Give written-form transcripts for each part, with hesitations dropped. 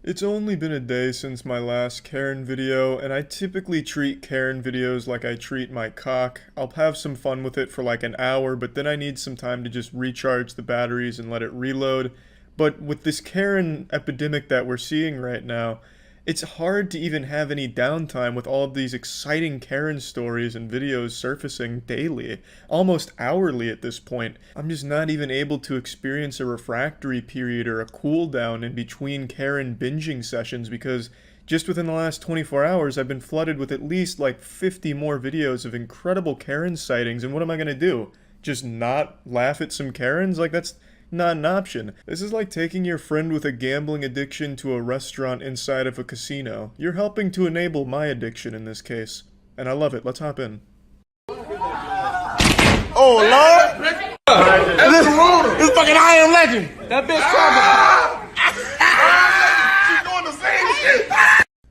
It's only been a day since my last Karen video, and I typically treat Karen videos like I treat my cock. I'll have some fun with it for like an hour, but then I need some time to just recharge the batteries and let it reload. But with this Karen epidemic that we're seeing right now, it's hard to even have any downtime with all of these exciting Karen stories and videos surfacing daily, almost hourly at this point. I'm just not even able to experience a refractory period or a cooldown in between Karen binging sessions because just within the last 24 hours I've been flooded with at least like 50 more videos of incredible Karen sightings, and what am I gonna do? Just not laugh at some Karens? Like, that's not an option. This is like taking your friend with a gambling addiction to a restaurant inside of a casino. You're helping to enable my addiction in this case. And I love it. Let's hop in. Oh, Lord! This fucking I Am Legend! That bitch talking. She's doing the same shit!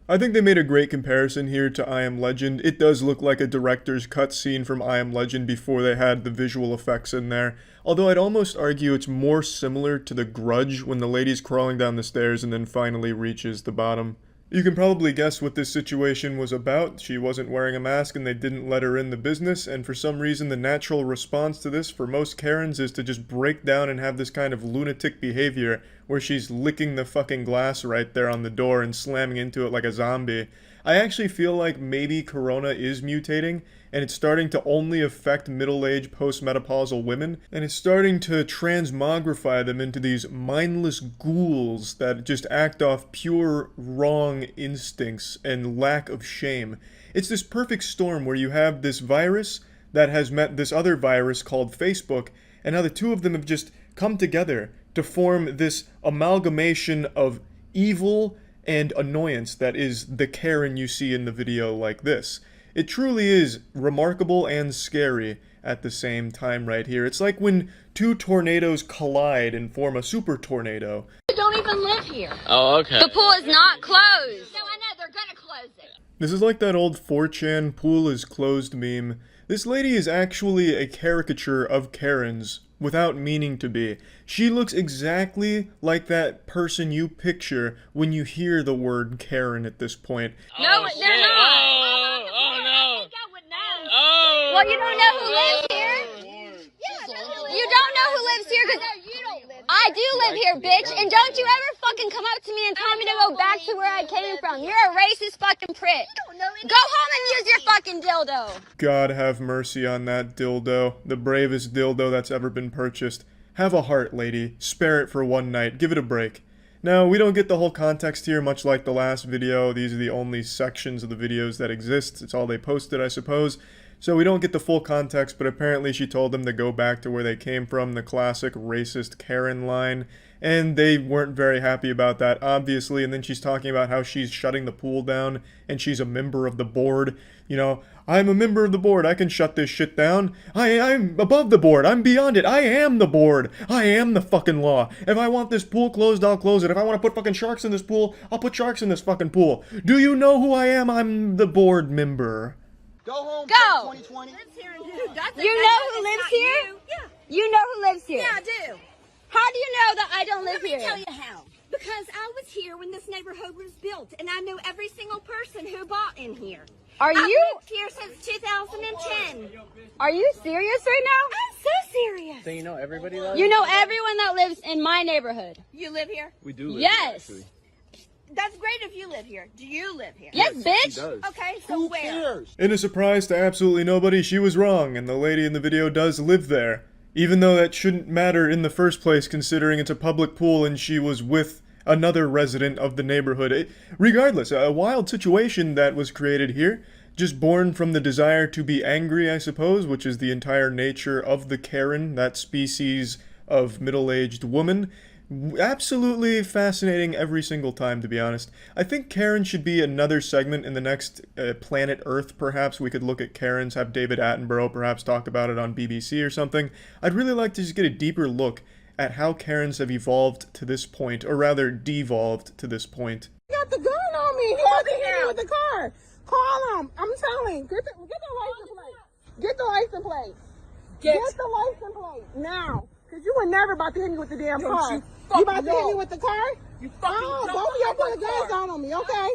I think they made a great comparison here to I Am Legend. It does look like a director's cut scene from I Am Legend before they had the visual effects in there. Although I'd almost argue it's more similar to The Grudge when the lady's crawling down the stairs and then finally reaches the bottom. You can probably guess what this situation was about. She wasn't wearing a mask and they didn't let her in the business, and for some reason the natural response to this for most Karens is to just break down and have this kind of lunatic behavior where she's licking the fucking glass right there on the door and slamming into it like a zombie. I actually feel like maybe Corona is mutating, and it's starting to only affect middle-aged postmenopausal women, and it's starting to transmogrify them into these mindless ghouls that just act off pure wrong instincts and lack of shame. It's this perfect storm where you have this virus that has met this other virus called Facebook, and now the two of them have just come together to form this amalgamation of evil and annoyance that is the Karen you see in the video like this. It truly is remarkable and scary at the same time right here. It's like when two tornadoes collide and form a super tornado. You don't even live here. Oh, okay. The pool is not closed. No, I know, they're gonna close it. This is like that old 4chan pool is closed meme. This lady is actually a caricature of Karens without meaning to be. She looks exactly like that person you picture when you hear the word Karen at this point. No, Oh, they're shit. not. Oh, no. I think I would know. Oh. Well, you don't know who lives here? You don't know who lives here because I do live here, bitch. And don't you ever fucking come up to me and tell me to go back to where I came from. You're a racist fucking prick. Go home and use your fucking dildo. God have mercy on that dildo. The bravest dildo that's ever been purchased. Have a heart, lady. Spare it for one night. Give it a break. Now, we don't get the whole context here, much like the last video. These are the only sections of the videos that exist. It's all they posted, I suppose. So we don't get the full context, but apparently she told them to go back to where they came from, the classic racist Karen line. And they weren't very happy about that, obviously. And then she's talking about how she's shutting the pool down and she's a member of the board. You know, I'm a member of the board. I can shut this shit down. I'm above the board. I'm beyond it. I am the board. I am the fucking law. If I want this pool closed, I'll close it. If I want to put fucking sharks in this pool, I'll put sharks in this fucking pool. Do you know who I am? I'm the board member. Go home. Go. 2020. You know who lives here? Yeah. You know who lives here? Yeah, I do. How do you know that I don't live Let here? me tell you how. Because I was here when this neighborhood was built, and I knew every single person who bought in here. Are I've you? lived here since 2010. Are you serious right now? I'm so serious. So you know everybody though? You know everyone that lives in my neighborhood. You live here? We do live Yes. here, actually. That's great if you live here. Do you live here? Yes, He bitch. does. Okay, so where? Cheers. In a surprise to absolutely nobody, she was wrong, and the lady in the video does live there. Even though that shouldn't matter in the first place, considering it's a public pool and she was with another resident of the neighborhood. Regardless, a wild situation that was created here, just born from the desire to be angry, I suppose, which is the entire nature of the Karen, that species of middle-aged woman. Absolutely fascinating every single time, to be honest. I think Karen should be another segment in the next Planet Earth, perhaps. We could look at Karens, have David Attenborough perhaps talk about it on BBC or something. I'd really like to just get a deeper look at how Karens have evolved to this point, or rather, devolved to this point. You got the gun on me. He wasn't hit me with the car. Call him. I'm telling. Get the license plate. Get the license plate. Get the license plate now. Because you were never about to hit me with the damn car. You about to hit me with the car? You fucking Oh, both of y'all put guns on me, okay?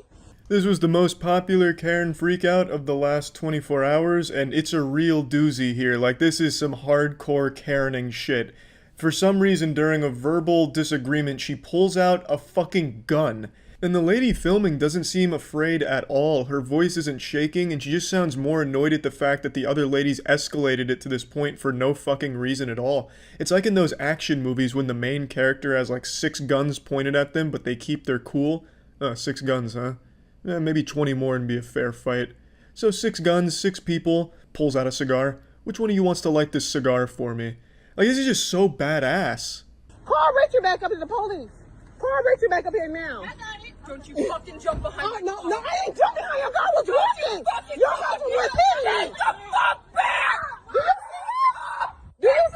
This was the most popular Karen freakout of the last 24 hours, and it's a real doozy here. Like, this is some hardcore Karening shit. For some reason, during a verbal disagreement, she pulls out a fucking gun. And the lady filming doesn't seem afraid at all. Her voice isn't shaking, and she just sounds more annoyed at the fact that the other ladies escalated it to this point for no fucking reason at all. It's like in those action movies when the main character has like 6 guns pointed at them, but they keep their cool. 6 guns, huh? Maybe 20 more and be a fair fight. So 6 guns, 6 people, pulls out a cigar. Which one of you wants to light this cigar for me? Like, this is just so badass. Call Richard back up to the police. Call Richard back up here now. Don't you fucking jump behind Oh, the no, car. no, I ain't jumping on your car. I was walking. Your husband was hitting me. Get the fuck back! Do you see that? Do you see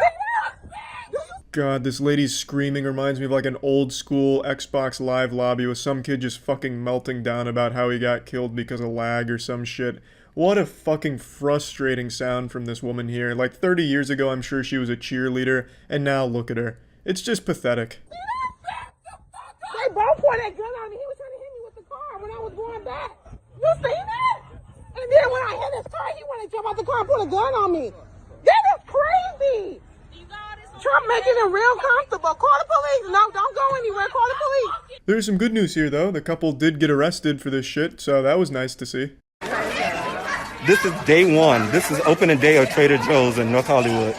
that? God, this lady's screaming reminds me of like an old school Xbox Live lobby with some kid just fucking melting down about how he got killed because of lag or some shit. What a fucking frustrating sound from this woman here. Like 30 years ago, I'm sure she was a cheerleader, and now look at her. It's just pathetic. They both pointed that gun on me. He was trying to hit me with the car when I was going back. You seen that? And then when I hit his car, he wanted to jump out the car and put a gun on me. That is crazy. Trump making it real comfortable. Call the police. No, don't go anywhere. Call the police. There's some good news here, though. The couple did get arrested for this shit, so that was nice to see. This is day one. This is opening day of Trader Joe's in North Hollywood.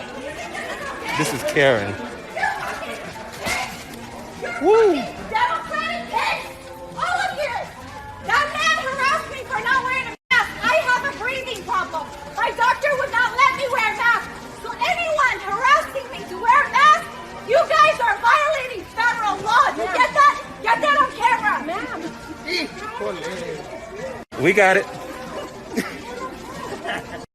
This is Karen. Woo! Democratic kids! All of you! That man harassed me for not wearing a mask. I have a breathing problem. My doctor would not let me wear a mask. So anyone harassing me to wear a mask, you guys are violating federal law. You get that? Get that on camera. Ma'am. We got it.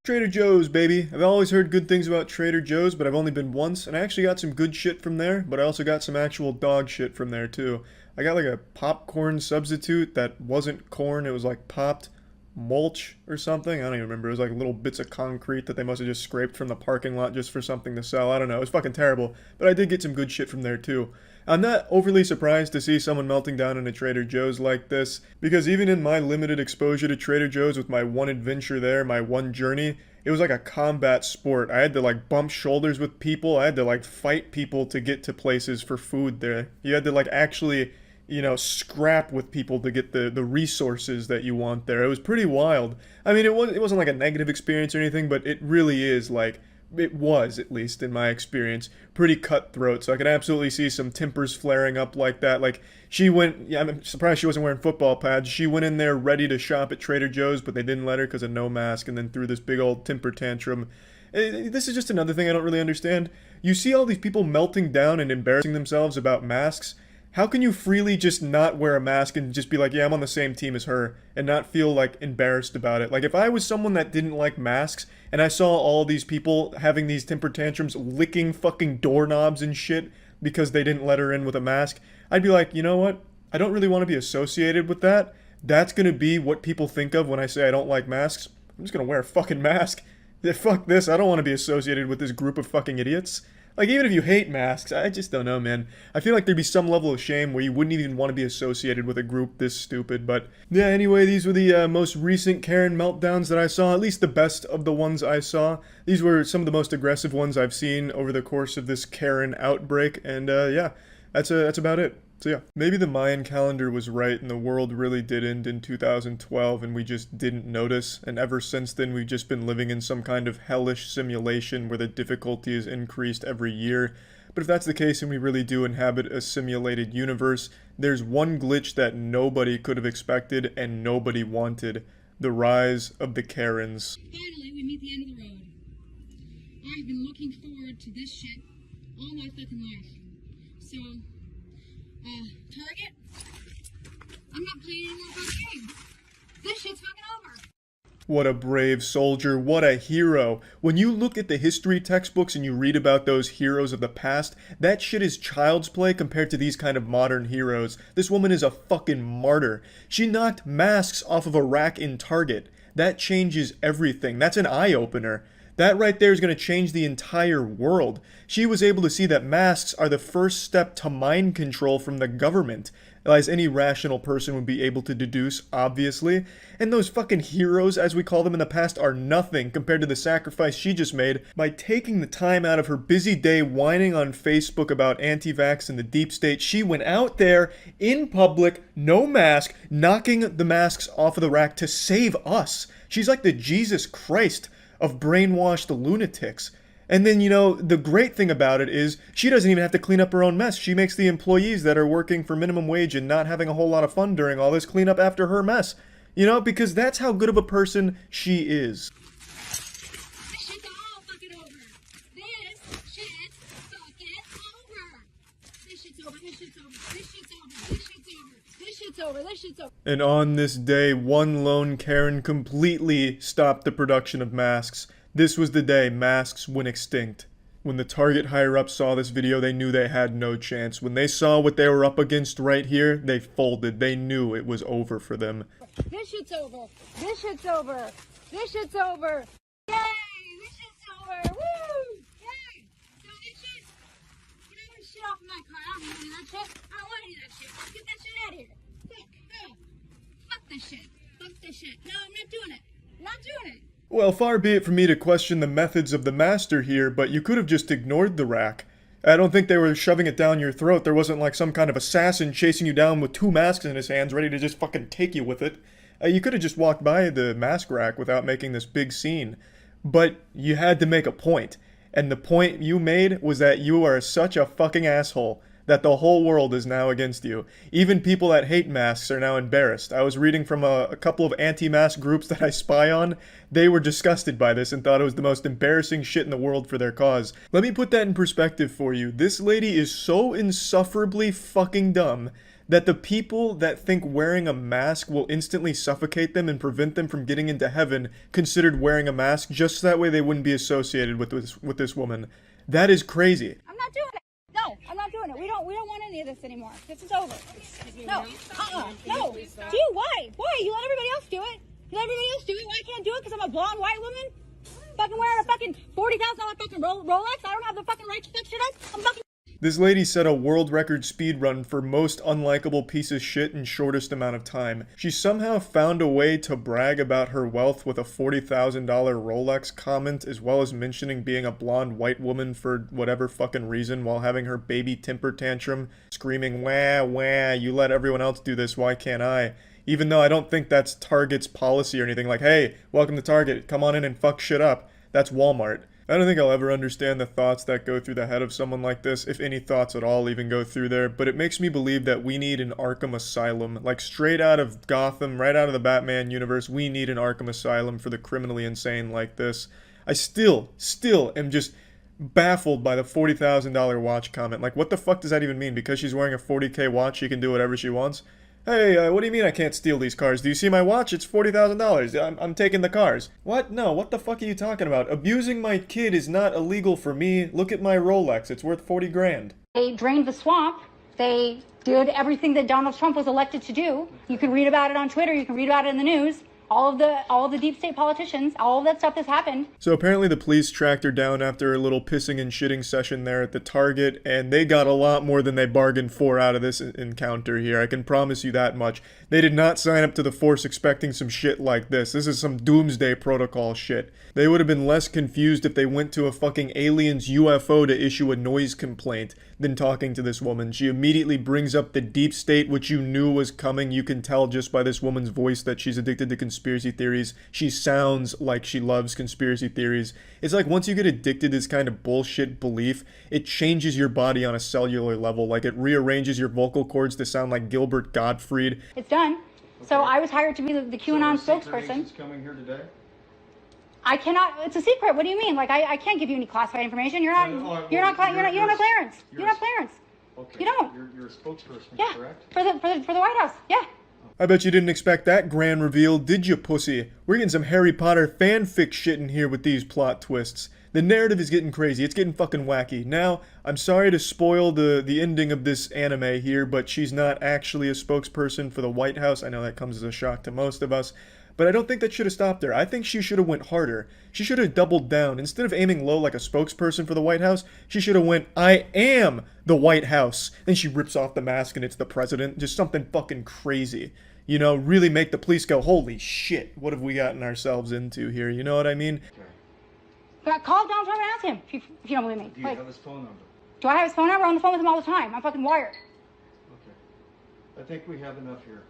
Trader Joe's, baby. I've always heard good things about Trader Joe's, but I've only been once, and I actually got some good shit from there, but I also got some actual dog shit from there, too. I got like a popcorn substitute that wasn't corn, it was like popped mulch or something. I don't even remember. It was like little bits of concrete that they must have just scraped from the parking lot just for something to sell. I don't know. It was fucking terrible, but I did get some good shit from there, too. I'm not overly surprised to see someone melting down in a Trader Joe's like this, because even in my limited exposure to Trader Joe's with my one adventure there, my one journey, it was like a combat sport. I had to like bump shoulders with people. I had to like fight people to get to places for food there. You had to like actually, you know, scrap with people to get the resources that you want there. It was pretty wild. I mean, it wasn't like a negative experience or anything, but it really is like, it was, at least in my experience, pretty cutthroat. So I could absolutely see some tempers flaring up like that. Like, she went, yeah, I'm surprised she wasn't wearing football pads. She went in there ready to shop at Trader Joe's, but they didn't let her because of no mask, and then threw this big old temper tantrum. This is just another thing I don't really understand. You see all these people melting down and embarrassing themselves about masks. How can you freely just not wear a mask and just be like, yeah, I'm on the same team as her, and not feel, like, embarrassed about it? Like, if I was someone that didn't like masks, and I saw all these people having these temper tantrums, licking fucking doorknobs and shit because they didn't let her in with a mask, I'd be like, you know what? I don't really want to be associated with that. That's gonna be what people think of when I say I don't like masks. I'm just gonna wear a fucking mask. Yeah, fuck this, I don't want to be associated with this group of fucking idiots. Like, even if you hate masks, I just don't know, man. I feel like there'd be some level of shame where you wouldn't even want to be associated with a group this stupid, but... Yeah, anyway, these were the most recent Karen meltdowns that I saw, at least the best of the ones I saw. These were some of the most aggressive ones I've seen over the course of this Karen outbreak, and yeah, that's about it. So yeah, maybe the Mayan calendar was right and the world really did end in 2012 and we just didn't notice, and ever since then we've just been living in some kind of hellish simulation where the difficulty is increased every year. But if that's the case and we really do inhabit a simulated universe, there's one glitch that nobody could have expected and nobody wanted: the rise of the Karens. Finally, we meet the end of the road. I've been looking forward to this shit all my fucking life. So, target? I'm not playing any more fucking games. This shit's fucking over. What a brave soldier, what a hero. When you look at the history textbooks and you read about those heroes of the past, that shit is child's play compared to these kind of modern heroes. This woman is a fucking martyr. She knocked masks off of a rack in Target. That changes everything. That's an eye-opener. That right there is going to change the entire world. She was able to see that masks are the first step to mind control from the government, as any rational person would be able to deduce, obviously. And those fucking heroes, as we call them in the past, are nothing compared to the sacrifice she just made by taking the time out of her busy day whining on Facebook about anti-vax and the deep state. She went out there in public, no mask, knocking the masks off of the rack to save us. She's like the Jesus Christ of brainwashed lunatics. And then, you know, the great thing about it is she doesn't even have to clean up her own mess. She makes the employees that are working for minimum wage and not having a whole lot of fun during all this clean up after her mess. You know, because that's how good of a person she is. This shit's all fucking over. This shit's fucking over. This shit's over. This shit's over. This shit's over. This shit's over. This shit's over. This shit's over. And on this day, one lone Karen completely stopped the production of masks. This was the day masks went extinct. When the Target higher-ups saw this video, they knew they had no chance. When they saw what they were up against right here, they folded. They knew it was over for them. This shit's over. This shit's over. This shit's over. Yay! This shit's over. Woo! Yay! So this shit. Get all this shit off of my car. I don't want any of that shit. I don't want any of that shit. Get that shit out of here. Fuck this shit. Fuck this shit. No, I'm not doing it. I'm not doing it. Well, far be it from me to question the methods of the master here, but you could have just ignored the rack. I don't think they were shoving it down your throat. There wasn't like some kind of assassin chasing you down with 2 masks in his hands ready to just fucking take you with it. You could have just walked by the mask rack without making this big scene. But you had to make a point. And the point you made was that you are such a fucking asshole that the whole world is now against you. Even people that hate masks are now embarrassed. I was reading from a couple of anti-mask groups that I spy on. They were disgusted by this and thought it was the most embarrassing shit in the world for their cause. Let me put that in perspective for you. This lady is so insufferably fucking dumb that the people that think wearing a mask will instantly suffocate them and prevent them from getting into heaven considered wearing a mask just so that way they wouldn't be associated with this woman. That is crazy. I'm not doing it. No, I'm not doing it. We don't want any of this anymore. This is over. No, no. Do you? Why? Why? You let everybody else do it. You let everybody else do it. Why I can't do it? Because I'm a blonde white woman? Fucking wearing a fucking $40,000 fucking Rolex? I don't have the fucking right to fuck shit up? I'm fucking... This lady set a world record speed run for most unlikable piece of shit in shortest amount of time. She somehow found a way to brag about her wealth with a $40,000 Rolex comment, as well as mentioning being a blonde white woman for whatever fucking reason while having her baby temper tantrum, screaming, "Wah, wah, you let everyone else do this, why can't I?" Even though I don't think that's Target's policy or anything, like, hey, welcome to Target, come on in and fuck shit up. That's Walmart. I don't think I'll ever understand the thoughts that go through the head of someone like this, if any thoughts at all even go through there, but it makes me believe that we need an Arkham Asylum. Like, straight out of Gotham, right out of the Batman universe, we need an Arkham Asylum for the criminally insane like this. I still am just baffled by the $40,000 watch comment. Like, what the fuck does that even mean? Because she's wearing a $40K watch, she can do whatever she wants? Hey, what do you mean I can't steal these cars? Do you see my watch? It's $40,000. I'm taking the cars. What? No, what the fuck are you talking about? Abusing my kid is not illegal for me. Look at my Rolex. It's worth 40 grand. They drained the swamp. They did everything that Donald Trump was elected to do. You can read about it on Twitter. You can read about it in the news. All of the deep state politicians, all of that stuff has happened. So apparently the police tracked her down after a little pissing and shitting session there at the Target, and they got a lot more than they bargained for out of this encounter here. I can promise you that much. They did not sign up to the force expecting some shit like this. This is some doomsday protocol shit. They would have been less confused if they went to a fucking alien's UFO to issue a noise complaint than talking to this woman. She immediately brings up the deep state, which you knew was coming. You can tell just by this woman's voice that she's addicted to conspiracy theories. She sounds like she loves conspiracy theories. It's like once you get addicted to this kind of bullshit belief, it changes your body on a cellular level. Like it rearranges your vocal cords to sound like Gilbert Gottfried. It's done. Okay. So I was hired to be the QAnon spokesperson. Coming here today? I cannot. It's a secret. What do you mean? Like I can't give you any classified information. You don't have clearance. You don't have clearance. Okay. You don't. You're a spokesperson, yeah. Correct? For the White House. Yeah. I bet you didn't expect that grand reveal, did you, pussy? We're getting some Harry Potter fanfic shit in here with these plot twists. The narrative is getting crazy. It's getting fucking wacky. Now, I'm sorry to spoil the ending of this anime here, but she's not actually a spokesperson for the White House. I know that comes as a shock to most of us. But I don't think that should have stopped her. I think she should have went harder. She should have doubled down. Instead of aiming low like a spokesperson for the White House, she should have went, I am the White House. Then she rips off the mask and it's the president. Just something fucking crazy. You know, really make the police go, holy shit, what have we gotten ourselves into here? You know what I mean? Call Donald Trump and ask him if you don't believe me. Do you have his phone number? Do I have his phone number? I'm on the phone with him all the time. I'm fucking wired. Okay. I think we have enough here.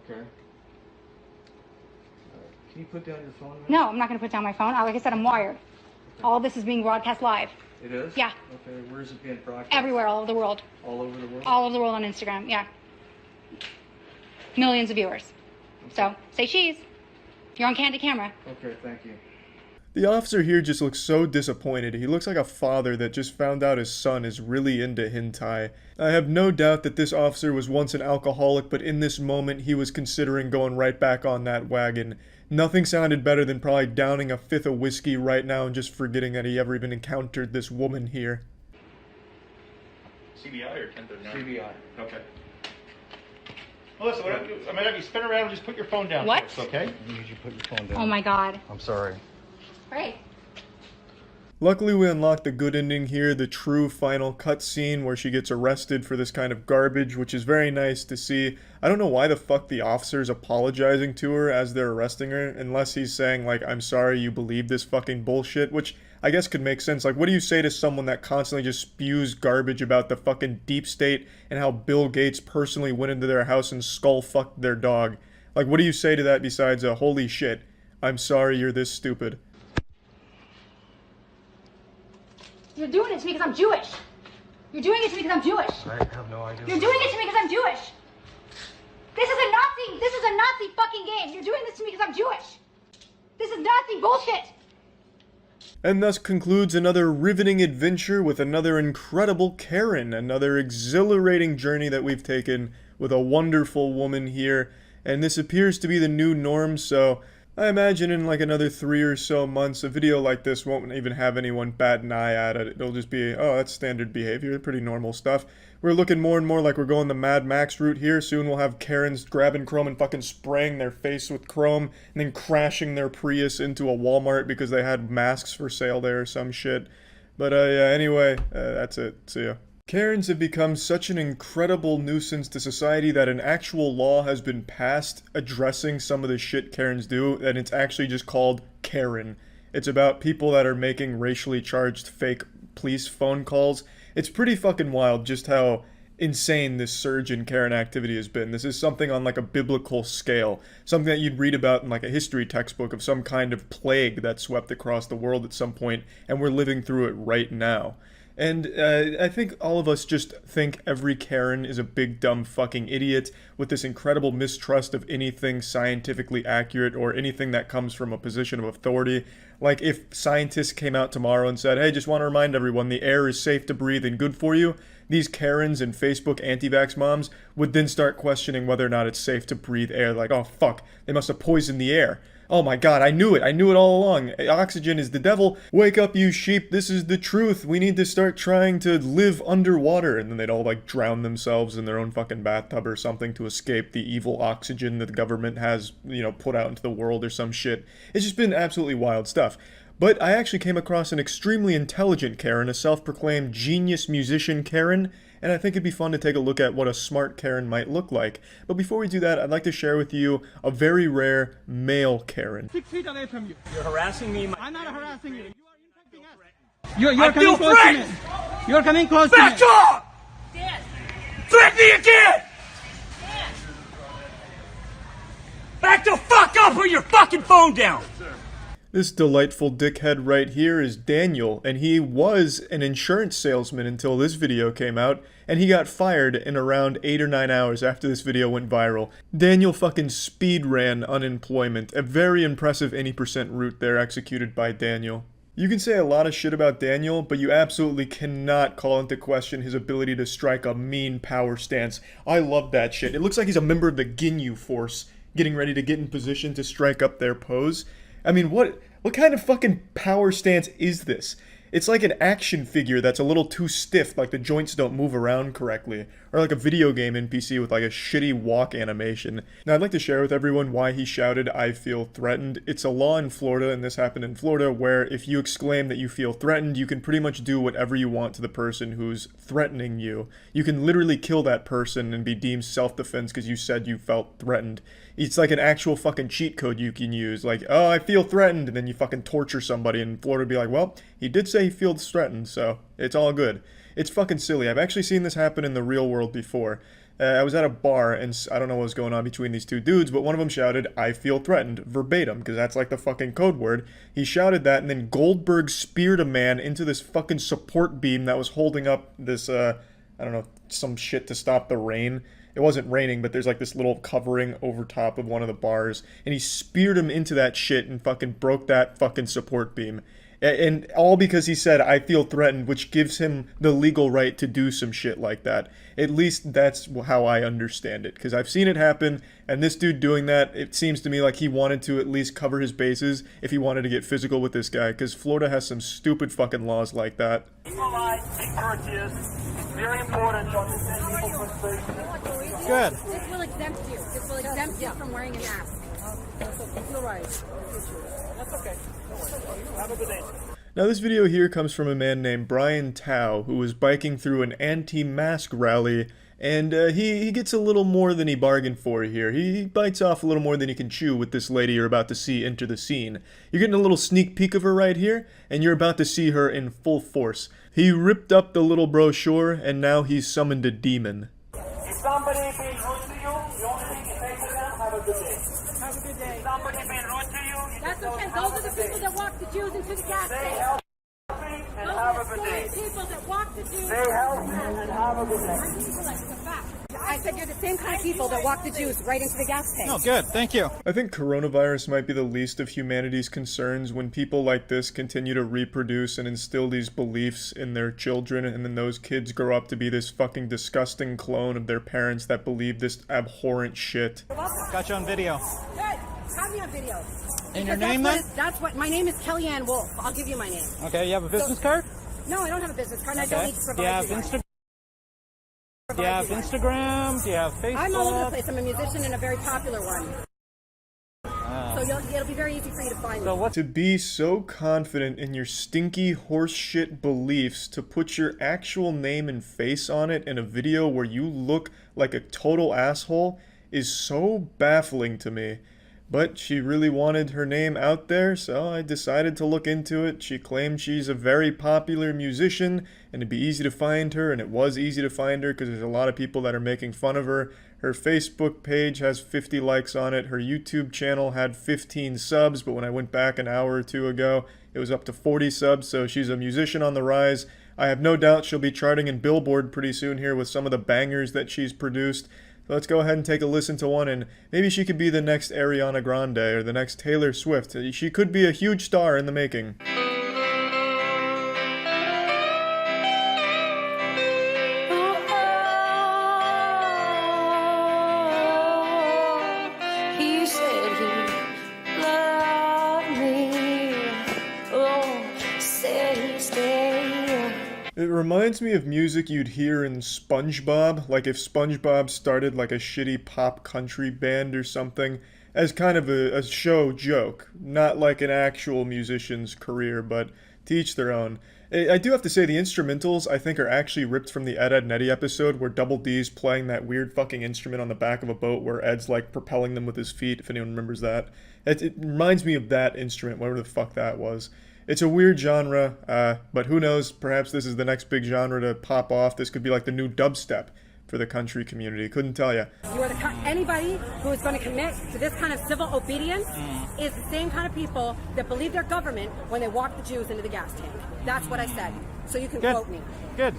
Okay. Can you put down your phone? No, I'm not going to put down my phone. Like I said, I'm wired. Okay. All of this is being broadcast live. It is? Yeah. Okay, where is it being broadcast? Everywhere, all over the world. All over the world? All over the world on Instagram, yeah. Millions of viewers. Okay. So, say cheese. You're on candid camera. Okay, thank you. The officer here just looks so disappointed. He looks like a father that just found out his son is really into hentai. I have no doubt that this officer was once an alcoholic, but in this moment he was considering going right back on that wagon. Nothing sounded better than probably downing a fifth of whiskey right now and just forgetting that he ever even encountered this woman here. CBI or 1039? CBI. Okay. Melissa, I'm gonna have you spin around and just put your phone down. What? First, okay? I need you to put your phone down. Oh my god. I'm sorry. Great. Luckily we unlocked the good ending here, the true final cutscene where she gets arrested for this kind of garbage, which is very nice to see. I don't know why the fuck the officer's apologizing to her as they're arresting her, unless he's saying like, I'm sorry you believe this fucking bullshit, which I guess could make sense. Like, what do you say to someone that constantly just spews garbage about the fucking deep state and how Bill Gates personally went into their house and skull fucked their dog? Like, what do you say to that besides a holy shit, I'm sorry you're this stupid? You're doing it to me because I'm Jewish. You're doing it to me because I'm Jewish. I have no idea. You're doing it to me because I'm Jewish. This is a Nazi fucking game. You're doing this to me because I'm Jewish. This is Nazi bullshit. And thus concludes another riveting adventure with another incredible Karen, another exhilarating journey that we've taken with a wonderful woman here. And this appears to be the new norm, so I imagine in like another 3 or so months, a video like this won't even have anyone bat an eye at it. It'll just be, oh, that's standard behavior, pretty normal stuff. We're looking more and more like we're going the Mad Max route here. Soon we'll have Karens grabbing chrome and fucking spraying their face with chrome and then crashing their Prius into a Walmart because they had masks for sale there or some shit. But yeah, anyway, that's it. See ya. Karens have become such an incredible nuisance to society that an actual law has been passed addressing some of the shit Karens do, and it's actually just called Karen. It's about people that are making racially charged fake police phone calls. It's pretty fucking wild just how insane this surge in Karen activity has been. This is something on like a biblical scale, something that you'd read about in like a history textbook of some kind of plague that swept across the world at some point, and we're living through it right now. And I think all of us just think every Karen is a big dumb fucking idiot with this incredible mistrust of anything scientifically accurate or anything that comes from a position of authority. Like if scientists came out tomorrow and said, hey, just want to remind everyone the air is safe to breathe and good for you, these Karens and Facebook anti-vax moms would then start questioning whether or not it's safe to breathe air. Like, oh fuck, they must have poisoned the air. Oh my god, I knew it all along. Oxygen is the devil. Wake up, you sheep, this is the truth. We need to start trying to live underwater. And then they'd all like drown themselves in their own fucking bathtub or something to escape the evil oxygen that the government has, you know, put out into the world or some shit. It's just been absolutely wild stuff. But I actually came across an extremely intelligent Karen, a self-proclaimed genius musician Karen, and I think it'd be fun to take a look at what a smart Karen might look like. But before we do that, I'd like to share with you a very rare male Karen. 6 feet away from you. You're harassing me. I'm not harassing you. You are infecting us. You're coming close to me. You're coming close to me. Back up! Threaten me again! Back the fuck up or your fucking phone down! This delightful dickhead right here is Daniel, and he was an insurance salesman until this video came out, and he got fired in around 8 or 9 hours after this video went viral. Daniel fucking speed ran unemployment, a very impressive any percent route there executed by Daniel. You can say a lot of shit about Daniel, but you absolutely cannot call into question his ability to strike a mean power stance. I love that shit. It looks like he's a member of the Ginyu Force, getting ready to get in position to strike up their pose. I mean, what What kind of fucking power stance is this? It's like an action figure that's a little too stiff, like the joints don't move around correctly. Or like a video game NPC with like a shitty walk animation. Now I'd like to share with everyone why he shouted, "I feel threatened." It's a law in Florida, and this happened in Florida, where if you exclaim that you feel threatened, you can pretty much do whatever you want to the person who's threatening you. You can literally kill that person and be deemed self-defense because you said you felt threatened. It's like an actual fucking cheat code you can use, like, "Oh, I feel threatened," and then you fucking torture somebody, and Florida would be like, "Well, he did say he feels threatened, so it's all good." It's fucking silly. I've actually seen this happen in the real world before. I was at a bar, and I don't know what was going on between these two dudes, but one of them shouted, "I feel threatened," verbatim, because that's like the fucking code word. He shouted that, and then Goldberg speared a man into this fucking support beam that was holding up this, I don't know, some shit to stop the rain. It wasn't raining, but there's like this little covering over top of one of the bars, and he speared him into that shit and fucking broke that fucking support beam. And all because he said, "I feel threatened," which gives him the legal right to do some shit like that. At least that's how I understand it, because I've seen it happen, and this dude doing that, it seems to me like he wanted to at least cover his bases if he wanted to get physical with this guy, because Florida has some stupid fucking laws like that. Very important to understand people perspective. Good. This will exempt you. This will exempt you from wearing a mask. You're right. That's okay. Have a good day. Now this video here comes from a man named Brian Tao, who was biking through an anti-mask rally, and he gets a little more than he bargained for here. He bites off a little more than he can chew with this lady you're about to see enter the scene. You're getting a little sneak peek of her right here, and you're about to see her in full force. He ripped up the little brochure, and now he's summoned a demon. If somebody being rude to you, the only thing you say to them, have a good day. Have a good day. If somebody being rude to you, you That's just okay. tell Those them, are the people that walk the Jews into the gas Stay station. healthy and Those have are a the good day. same people that walk the Jews. Stay healthy and have a good day. It's a fact. I said you're the same kind of people that walk the Jews right into the gas tank. Oh, good. Thank you. I think coronavirus might be the least of humanity's concerns when people like this continue to reproduce and instill these beliefs in their children, and then those kids grow up to be this fucking disgusting clone of their parents that believe this abhorrent shit. Got you on video. Good. Have me on video. And your Because name then? that's what my name is Kellyanne Wolf. I'll give you my name. Okay, you have a business card? No, I don't have a business card. And I don't Okay. need to Do provide you have you one. Instagram? Do you have Instagram? Do you have Facebook? I'm all over the place. I'm a musician and a very popular one. So it'll be very easy for you to find me. So what? To be so confident in your stinky horseshit beliefs to put your actual name and face on it in a video where you look like a total asshole is so baffling to me. But she really wanted her name out there, so I decided to look into it. She claimed she's a very popular musician, and it'd be easy to find her, and it was easy to find her because there's a lot of people that are making fun of her. Her Facebook page has 50 likes on it. Her YouTube channel had 15 subs, but when I went back an hour or two ago, it was up to 40 subs, so she's a musician on the rise. I have no doubt she'll be charting in Billboard pretty soon here with some of the bangers that she's produced. Let's go ahead and take a listen to one, and maybe she could be the next Ariana Grande or the next Taylor Swift. She could be a huge star in the making. He said he loved me. Oh, said he'd stay. It reminds me of music you'd hear in SpongeBob, like if SpongeBob started like a shitty pop country band or something, as kind of a show joke, not like an actual musician's career, but to each their own. I do have to say the instrumentals I think are actually ripped from the Ed, Edd n Eddy episode where Double D's playing that weird fucking instrument on the back of a boat where Ed's like propelling them with his feet, if anyone remembers that. It reminds me of that instrument, whatever the fuck that was. It's a weird genre, but who knows, perhaps this is the next big genre to pop off. This could be like the new dubstep for the country community. Couldn't tell you. You are anybody who is going to commit to this kind of civil obedience is the same kind of people that believe their government when they walk the Jews into the gas tank. That's what I said. So you can quote me. Good.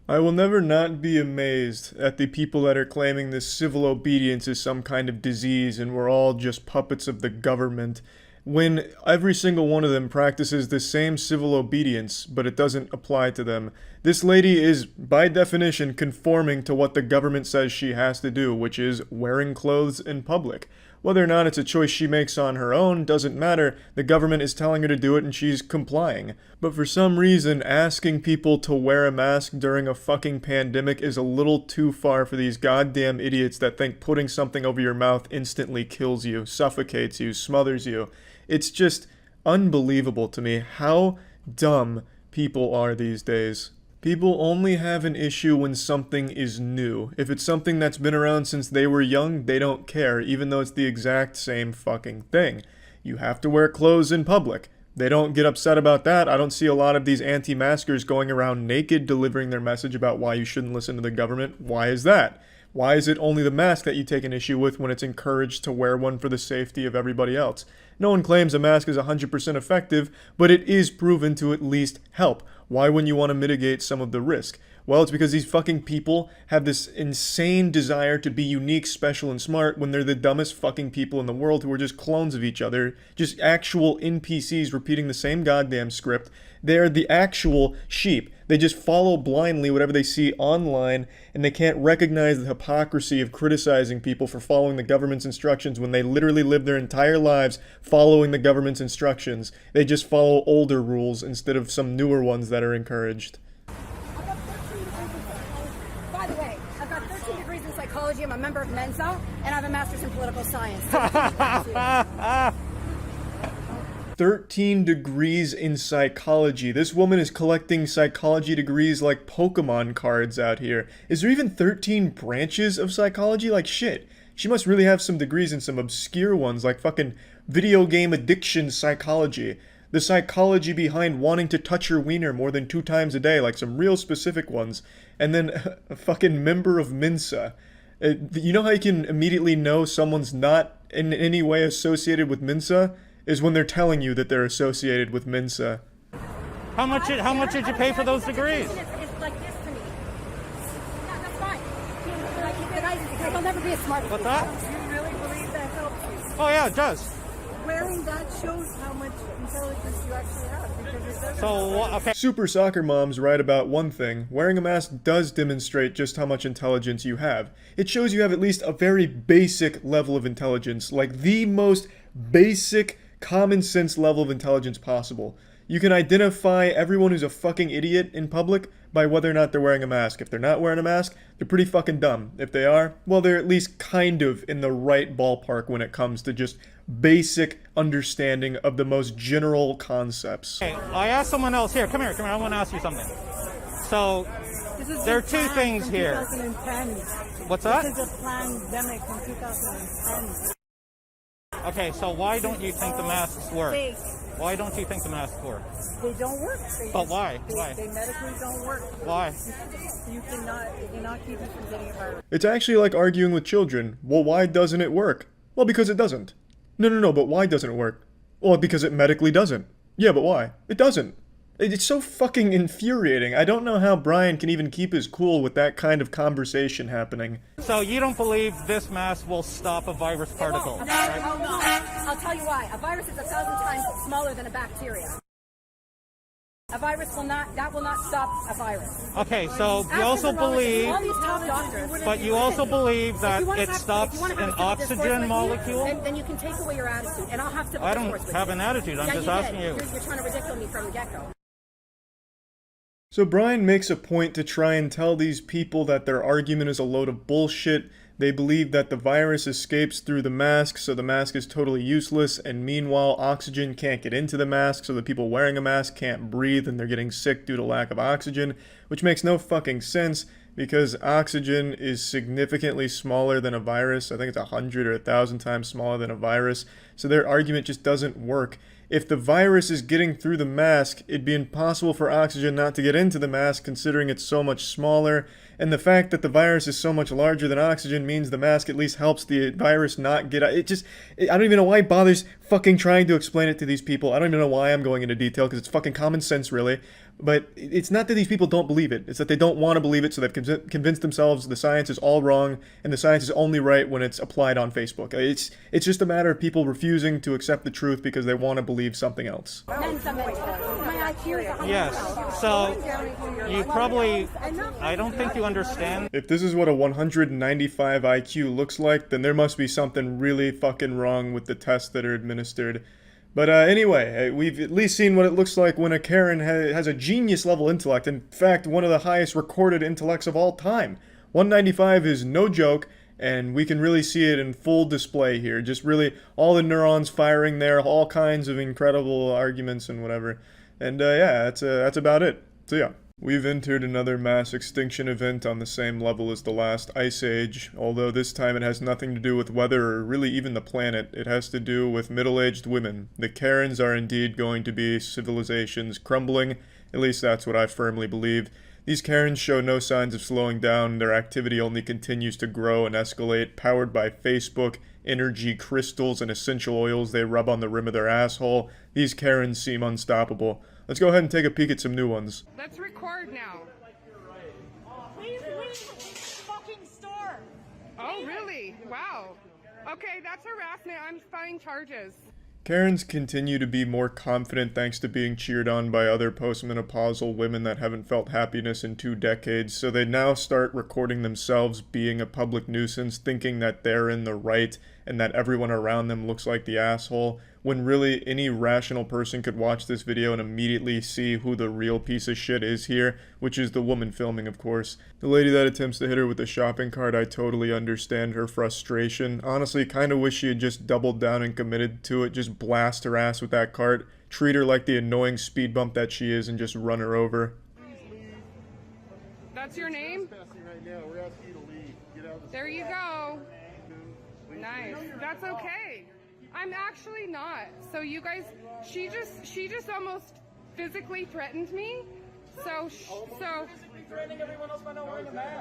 I will never not be amazed at the people that are claiming this civil obedience is some kind of disease and we're all just puppets of the government, when every single one of them practices the same civil obedience, but it doesn't apply to them. This lady is, by definition, conforming to what the government says she has to do, which is wearing clothes in public. Whether or not it's a choice she makes on her own doesn't matter. The government is telling her to do it and she's complying. But for some reason, asking people to wear a mask during a fucking pandemic is a little too far for these goddamn idiots that think putting something over your mouth instantly kills you, suffocates you, smothers you. It's just unbelievable to me how dumb people are these days. People only have an issue when something is new. If it's something that's been around since they were young, they don't care, even though it's the exact same fucking thing. You have to wear clothes in public. They don't get upset about that. I don't see a lot of these anti-maskers going around naked delivering their message about why you shouldn't listen to the government. Why is that? Why is it only the mask that you take an issue with when it's encouraged to wear one for the safety of everybody else? No one claims a mask is 100% effective, but it is proven to at least help. Why wouldn't you want to mitigate some of the risk? Well, it's because these fucking people have this insane desire to be unique, special, and smart when they're the dumbest fucking people in the world who are just clones of each other, just actual NPCs repeating the same goddamn script. They're the actual sheep. They just follow blindly whatever they see online, and they can't recognize the hypocrisy of criticizing people for following the government's instructions when they literally live their entire lives following the government's instructions. They just follow older rules instead of some newer ones that are encouraged. By the way, I've got 13 degrees in psychology. I'm a member of penguinz0, and I have a master's in political science. 13 degrees in psychology. This woman is collecting psychology degrees like Pokemon cards out here. Is there even 13 branches of psychology? Like shit. She must really have some degrees in some obscure ones like fucking video game addiction psychology. The psychology behind wanting to touch your wiener more than 2 times a day, like some real specific ones. And then a fucking member of Mensa. You know how you can immediately know someone's not in any way associated with Mensa? Is when they're telling you that they're associated with Mensa. How much did you pay for those degrees? It's like this to me. Yeah, that's fine. I'll never be a smart. What's that? You really believe that helps you? Oh yeah, it does. Wearing that shows how much intelligence you actually have, because it doesn't. So, okay. Super soccer moms write about one thing. Wearing a mask does demonstrate just how much intelligence you have. It shows you have at least a very basic level of intelligence, like the most basic common sense level of intelligence possible. You can identify everyone who's a fucking idiot in public by whether or not they're wearing a mask. If they're not wearing a mask, they're pretty fucking dumb. If they are, well, they're at least kind of in the right ballpark when it comes to just basic understanding of the most general concepts. Okay, I asked someone else here. Come here. I want to ask you something. So, there are 2 things here. 2010. What's that? This is a pandemic in 2010. Okay, so why don't you think the masks work? Why don't you think the masks work? They don't work. But why? They medically don't work. Why? You cannot keep you from getting a virus. It's actually like arguing with children. Well, why doesn't it work? Well, because it doesn't. No, but why doesn't it work? Well, because it medically doesn't. Yeah, but why? It doesn't. It's so fucking infuriating. I don't know how Brian can even keep his cool with that kind of conversation happening. So you don't believe this mask will stop a virus particle? No, I'll tell you why. A virus is 1,000 times smaller than a bacteria. A virus will not stop a virus. Okay, so you also believe, All these top doctors. but you also believe that it stops if you wanna an have a discourse oxygen with me, molecule? Then you can take away your attitude, and I'll have to. I don't discourse with have you. an attitude, I'm Yeah, just you asking did. you. You're trying to ridicule me from the get-go. So Brian makes a point to try and tell these people that their argument is a load of bullshit. They believe that the virus escapes through the mask, so the mask is totally useless, and meanwhile oxygen can't get into the mask, so the people wearing a mask can't breathe and they're getting sick due to lack of oxygen, which makes no fucking sense because oxygen is significantly smaller than a virus. I think it's 100 or 1,000 times smaller than a virus, so their argument just doesn't work. If the virus is getting through the mask, it'd be impossible for oxygen not to get into the mask considering it's so much smaller, and the fact that the virus is so much larger than oxygen means the mask at least helps the virus not get out. I don't even know why he bothers fucking trying to explain it to these people. I don't even know why I'm going into detail because it's fucking common sense really. But it's not that these people don't believe it. It's that they don't want to believe it, so they've convinced themselves the science is all wrong and the science is only right when it's applied on Facebook. It's just a matter of people refusing to accept the truth because they want to believe something else. Then somebody does. Yes. So you probably, I don't think you understand. If this is what a 195 IQ looks like, then there must be something really fucking wrong with the tests that are administered. But anyway, we've at least seen what it looks like when a Karen has a genius level intellect. In fact, one of the highest recorded intellects of all time. 195 is no joke, and we can really see it in full display here. Just really all the neurons firing there, all kinds of incredible arguments and whatever. And yeah, that's about it. So yeah. We've entered another mass extinction event on the same level as the last ice age, although this time it has nothing to do with weather or really even the planet. It has to do with middle-aged women. The Karens are indeed going to be civilization's crumbling, at least that's what I firmly believe. These Karens show no signs of slowing down, their activity only continues to grow and escalate, powered by Facebook, energy crystals, and essential oils they rub on the rim of their asshole. These Karens seem unstoppable. Let's go ahead and take a peek at some new ones. Let's record now. Please leave this fucking store. Oh, really? Wow. Okay, that's harassment. I'm filing charges. Karens continue to be more confident thanks to being cheered on by other postmenopausal women that haven't felt happiness in 2 decades, so they now start recording themselves being a public nuisance, thinking that they're in the right and that everyone around them looks like the asshole, when really any rational person could watch this video and immediately see who the real piece of shit is here, which is the woman filming, of course. The lady that attempts to hit her with the shopping cart, I totally understand her frustration. Honestly, kinda wish she had just doubled down and committed to it, just blast her ass with that cart, treat her like the annoying speed bump that she is, and just run her over. That's your name? There you go. Nice. That's okay. I'm actually not. So you guys, she just almost physically threatened me. So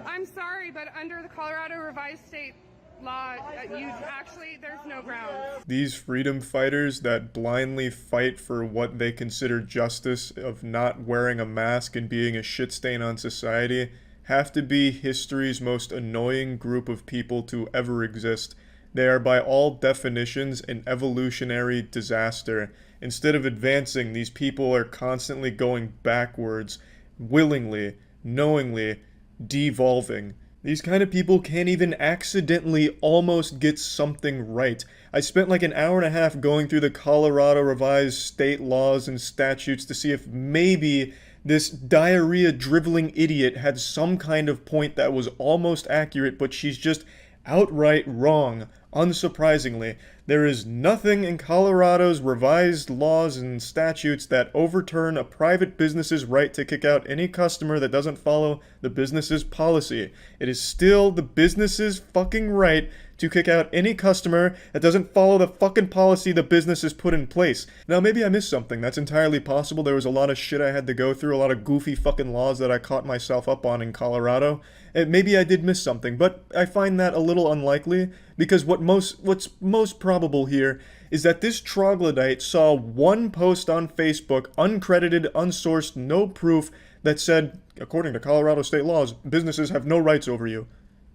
I'm sorry, but under the Colorado Revised State Law, there's no grounds. These freedom fighters that blindly fight for what they consider justice of not wearing a mask and being a shit stain on society have to be history's most annoying group of people to ever exist. They are by all definitions an evolutionary disaster. Instead of advancing, these people are constantly going backwards, willingly, knowingly, devolving. These kind of people can't even accidentally almost get something right. I spent like an hour and a half going through the Colorado Revised State laws and statutes to see if maybe this diarrhea-driveling idiot had some kind of point that was almost accurate, but she's just outright wrong. Unsurprisingly, there is nothing in Colorado's revised laws and statutes that overturn a private business's right to kick out any customer that doesn't follow the business's policy. It is still the business's fucking right to kick out any customer that doesn't follow the fucking policy the business has put in place. Now, maybe I missed something. That's entirely possible. There was a lot of shit I had to go through, a lot of goofy fucking laws that I caught myself up on in Colorado. Maybe I did miss something, but I find that a little unlikely, because what's most probable here is that this troglodyte saw one post on Facebook, uncredited, unsourced, no proof, that said, according to Colorado state laws, businesses have no rights over you.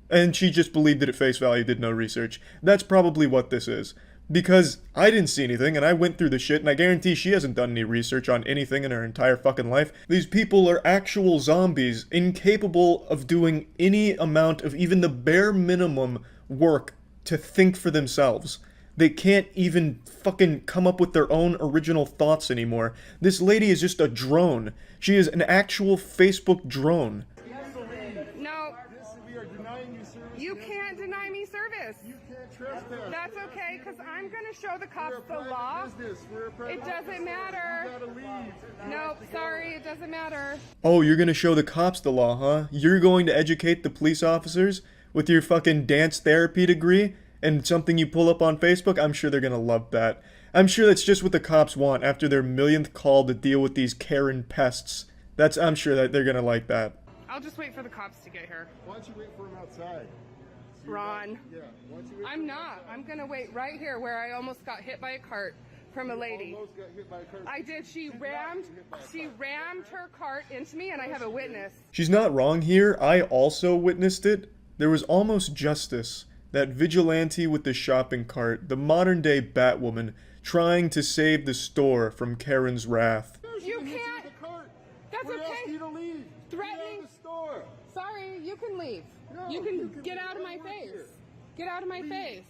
And she just believed it at face value, did no research. That's probably what this is. Because I didn't see anything, and I went through the shit, and I guarantee she hasn't done any research on anything in her entire fucking life. These people are actual zombies, incapable of doing any amount of even the bare minimum work to think for themselves. They can't even fucking come up with their own original thoughts anymore. This lady is just a drone. She is an actual Facebook drone. No. You can't deny me service. You can't trespass. That's okay, because I'm going to show the cops the law. It doesn't matter. Nope, sorry, it doesn't matter. Oh, you're gonna show the cops the law, huh? You're going to educate the police officers with your fucking dance therapy degree and something you pull up on Facebook? I'm sure they're gonna love that. I'm sure that's just what the cops want after their millionth call to deal with these Karen pests. I'm sure that they're gonna like that. I'll just wait for the cops to get here. Why don't you wait for him outside? Ron. Yeah, why don't you wait? I'm not. I'm going to wait right here where I almost got hit by a cart from a lady. Almost got hit by a car. I did. She rammed her cart into me, and I have a witness. She's not wrong here. I also witnessed it. There was almost justice. That vigilante with the shopping cart, the modern day Batwoman, trying to save the store from Karen's wrath. You can't can leave. You can get out of my face. Get out of my face.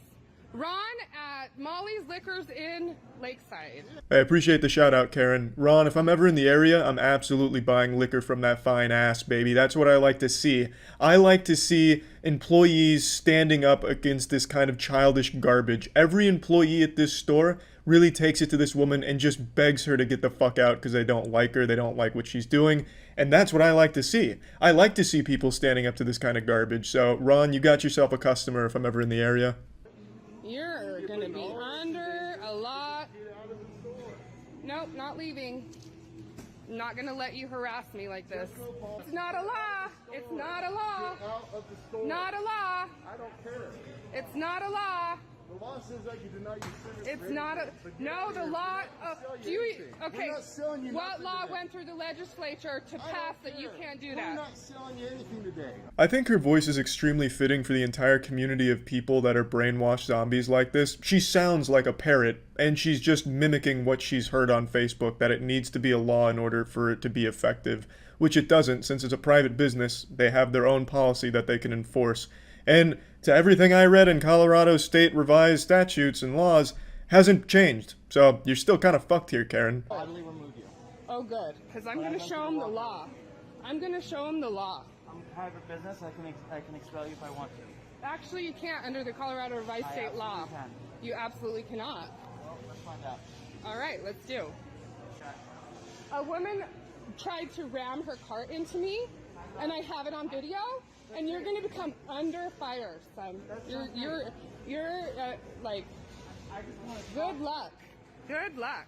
Ron at Molly's Liquors in Lakeside. I appreciate the shout out, Karen. Ron, if I'm ever in the area, I'm absolutely buying liquor from that fine ass, baby. That's what I like to see. I like to see employees standing up against this kind of childish garbage. Every employee at this store really takes it to this woman and just begs her to get the fuck out because they don't like her, they don't like what she's doing, and that's what I like to see. I like to see people standing up to this kind of garbage. So, Ron, you got yourself a customer if I'm ever in the area. You're gonna be under a lot. Nope, not leaving. I'm not gonna let you harass me like this. It's not a law. It's not a law. Not a law. I don't care. It's not a law. The law says that you do not use cigarettes. It's not a, no, the law, do you, okay, We're not selling you what nothing law today. went through the legislature to pass that you can't do We're that? not selling you anything today. I think her voice is extremely fitting for the entire community of people that are brainwashed zombies like this. She sounds like a parrot, and she's just mimicking what she's heard on Facebook, that it needs to be a law in order for it to be effective, which it doesn't. Since it's a private business, they have their own policy that they can enforce. And to everything I read in Colorado state revised statutes and laws, hasn't changed. So you're still kind of fucked here, Karen. Oh, good, because I'm going to show him the law. I'm going to show him the law. I'm a private business. I can expel you if I want to. Actually, you can't under the Colorado revised state law. Can. You absolutely cannot. Well, let's find out. All right, let's do. A woman tried to ram her cart into me, and I have it on video. And you're going to become under fire, son. You're like, good luck. Good luck.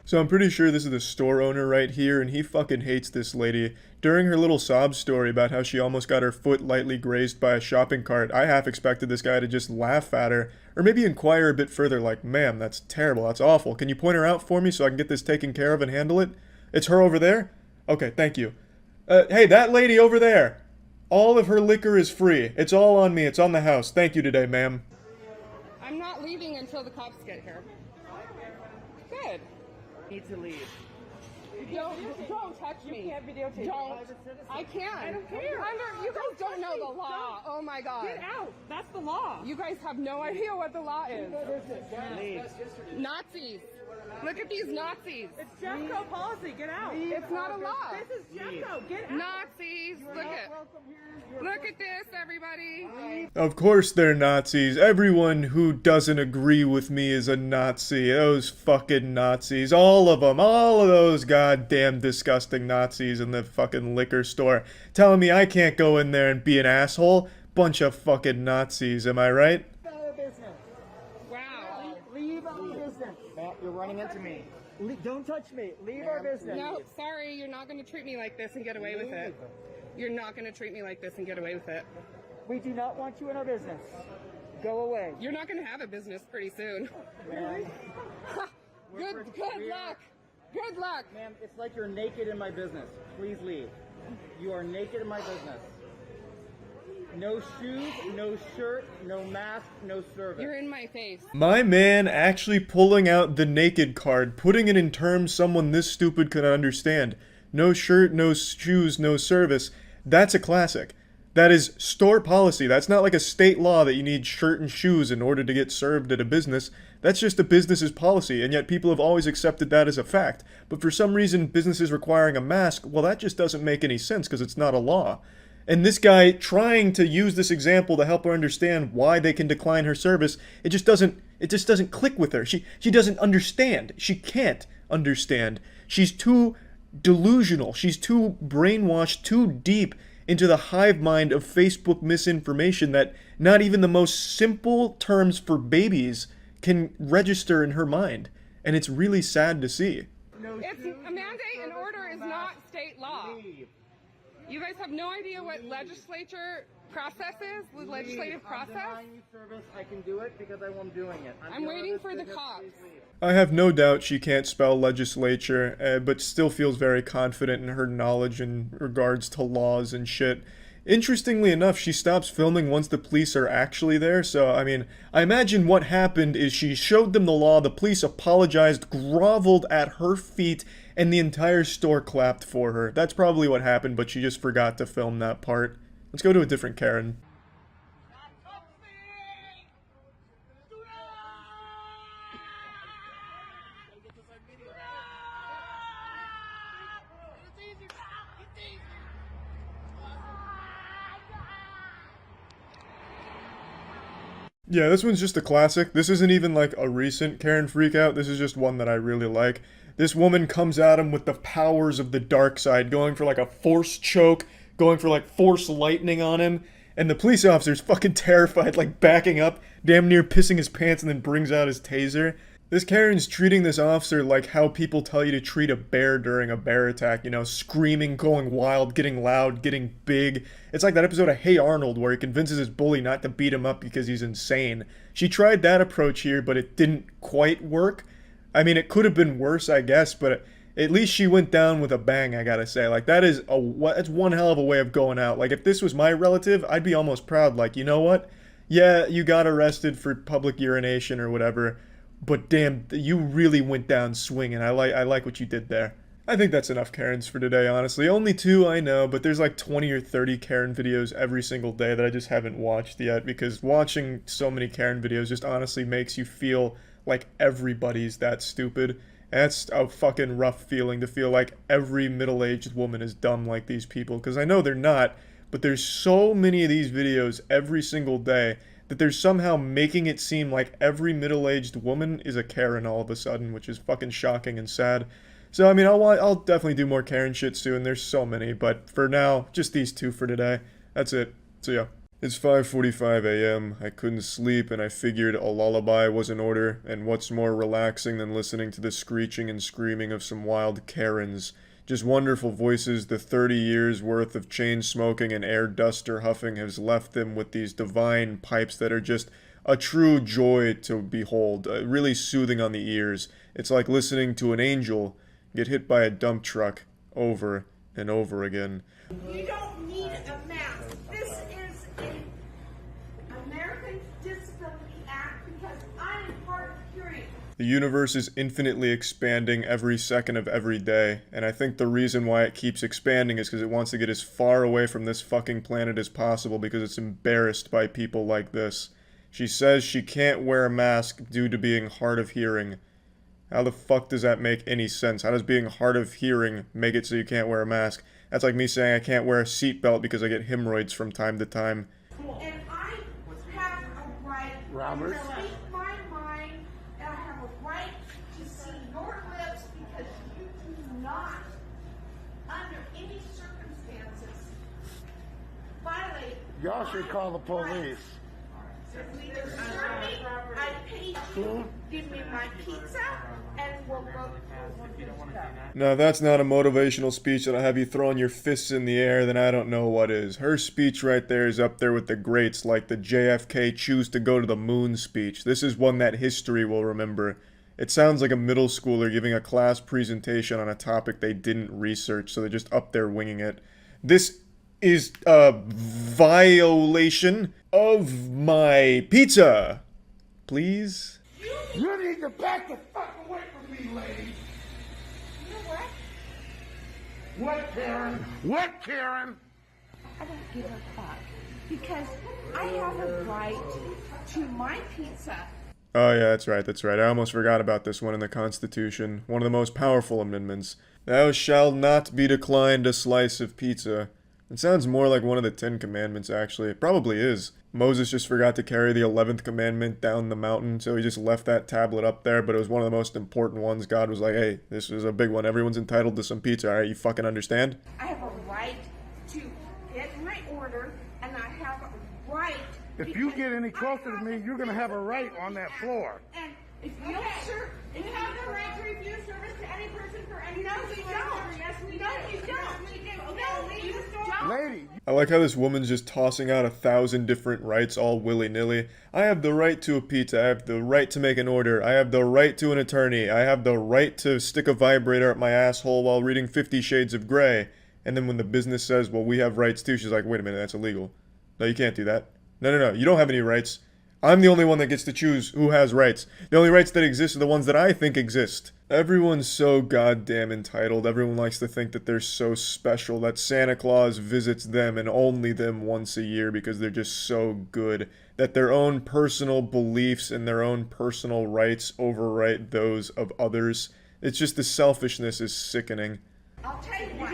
So I'm pretty sure this is the store owner right here, and he fucking hates this lady. During her little sob story about how she almost got her foot lightly grazed by a shopping cart, I half expected this guy to just laugh at her, or maybe inquire a bit further like, ma'am, that's terrible, that's awful. Can you point her out for me so I can get this taken care of and handle it? It's her over there? Okay, thank you. Hey, that lady over there. All of her liquor is free. It's all on me. It's on the house. Thank you today, ma'am. I'm not leaving until the cops get here. Good. Need to leave. Don't touch me. You can't videotape. Don't. I can't. I don't care. You guys don't know the law. Oh my God. Get out. That's the law. You guys have no idea what the law is. Leave. Nazis. Look at these Nazis. It's Jeffco policy. Get out. It's not a law. This is Jeffco. Get out. Nazis. Look at this, everybody. Of course they're Nazis. Everyone who doesn't agree with me is a Nazi. Those fucking Nazis. All of them. All of those goddamn disgusting Nazis in the fucking liquor store. Telling me I can't go in there and be an asshole. Bunch of fucking Nazis, am I right? Wow. Leave our business. Matt, you're running into me. Don't touch me. Leave our business. No, sorry, you're not going to treat me like this and get away with it. You're not going to treat me like this and get away with it. We do not want you in our business. Go away. You're not going to have a business pretty soon. Ma'am. Good luck. Good luck. Ma'am, it's like you're naked in my business. Please leave. You are naked in my business. No shoes, no shirt, no mask, no service. You're in my face. My man actually pulling out the naked card, putting it in terms someone this stupid could understand. No shirt, no shoes, no service. That's a classic. That is store policy. That's not like a state law that you need shirt and shoes in order to get served at a business. That's just a business's policy, and yet people have always accepted that as a fact. But for some reason, businesses requiring a mask, well, that just doesn't make any sense because it's not a law. And this guy trying to use this example to help her understand why they can decline her service, it just doesn't click with her. She doesn't understand. She can't understand. She's too delusional. She's too brainwashed, too deep into the hive mind of Facebook misinformation that not even the most simple terms for babies can register in her mind. And it's really sad to see. It's a mandate and order is not state law. You guys have no idea what legislature process is, the legislative process? I'm denying you service. I can do it because I'm doing it. I'm waiting for the cops. I have no doubt she can't spell legislature, but still feels very confident in her knowledge in regards to laws and shit. Interestingly enough, she stops filming once the police are actually there, so, I mean, I imagine what happened is she showed them the law, the police apologized, groveled at her feet, and the entire store clapped for her. That's probably what happened, but she just forgot to film that part. Let's go to a different Karen. Yeah, this one's just a classic. This isn't even like a recent Karen freakout. This is just one that I really like. This woman comes at him with the powers of the dark side, going for like a force choke, going for like force lightning on him. And the police officer's fucking terrified, like backing up, damn near pissing his pants, and then brings out his taser. This Karen's treating this officer like how people tell you to treat a bear during a bear attack, you know, screaming, going wild, getting loud, getting big. It's like that episode of Hey Arnold where he convinces his bully not to beat him up because he's insane. She tried that approach here, but it didn't quite work. I mean, it could have been worse, I guess, but at least she went down with a bang, I gotta say. Like, that's one hell of a way of going out. Like, if this was my relative, I'd be almost proud. Like, you know what? Yeah, you got arrested for public urination or whatever, but damn, you really went down swinging. I like what you did there. I think that's enough Karens for today, honestly. Only 2, I know, but there's like 20 or 30 Karen videos every single day that I just haven't watched yet, because watching so many Karen videos just honestly makes you feel like everybody's that stupid. And that's a fucking rough feeling, to feel like every middle-aged woman is dumb like these people, because I know they're not, but there's so many of these videos every single day that they're somehow making it seem like every middle-aged woman is a Karen all of a sudden, which is fucking shocking and sad. So, I mean, I'll definitely do more Karen shit soon. There's so many, but for now, just these 2 for today. That's it. See ya. It's 5:45 a.m. I couldn't sleep, and I figured a lullaby was in order, and what's more relaxing than listening to the screeching and screaming of some wild Karens. Just wonderful voices. The 30 years worth of chain smoking and air duster huffing has left them with these divine pipes that are just a true joy to behold, really soothing on the ears. It's like listening to an angel get hit by a dump truck over and over again. You don't need a mask. This is an American Disability Act because I am hard of hearing. The universe is infinitely expanding every second of every day, and I think the reason why it keeps expanding is because it wants to get as far away from this fucking planet as possible because it's embarrassed by people like this. She says she can't wear a mask due to being hard of hearing. How the fuck does that make any sense? How does being hard of hearing make it so you can't wear a mask? That's like me saying I can't wear a seatbelt because I get hemorrhoids from time to time. And I have a right Robert? to speak my mind, and I have a right to see your lips because you do not, under any circumstances, violate. Y'all should call the police. Either serve me, I paid you, give me my pizza, and we'll go. Now, if that's not a motivational speech that'll have you throwing your fists in the air, then I don't know what is. Her speech right there is up there with the greats, like the JFK choose to go to the moon speech. This is one that history will remember. It sounds like a middle schooler giving a class presentation on a topic they didn't research, so they're just up there winging it. This is a violation of my pizza. Please? You need to back the fuck away from me, lady. You know what? What, Karen? What, Karen? I don't give a fuck because I have a right to my pizza. Oh yeah, that's right, that's right. I almost forgot about this one in the Constitution. One of the most powerful amendments. Thou shalt not be declined a slice of pizza. It sounds more like one of the 10 Commandments, actually. It probably is. Moses just forgot to carry the 11th commandment down the mountain, so he just left that tablet up there, but it was one of the most important ones. God was like, hey, this is a big one. Everyone's entitled to some pizza, alright? You fucking understand? I have a right to get my order, and I have a right... If you get any closer to me, you're going to have a right on that floor. And if you you have the right to refuse service to any person for any reason. No, you don't. Yes, we do. No, you don't. We do. No, you don't. Lady. I like how this woman's just tossing out 1,000 different rights all willy-nilly. I have the right to a pizza. I have the right to make an order. I have the right to an attorney. I have the right to stick a vibrator up my asshole while reading 50 Shades of Grey. And then when the business says, well, we have rights too, she's like, wait a minute, that's illegal. No, you can't do that. No, you don't have any rights. I'm the only one that gets to choose who has rights. The only rights that exist are the ones that I think exist. Everyone's so goddamn entitled. Everyone likes to think that they're so special, that Santa Claus visits them and only them once a year because they're just so good, that their own personal beliefs and their own personal rights overwrite those of others. It's just the selfishness is sickening. I'll tell you what,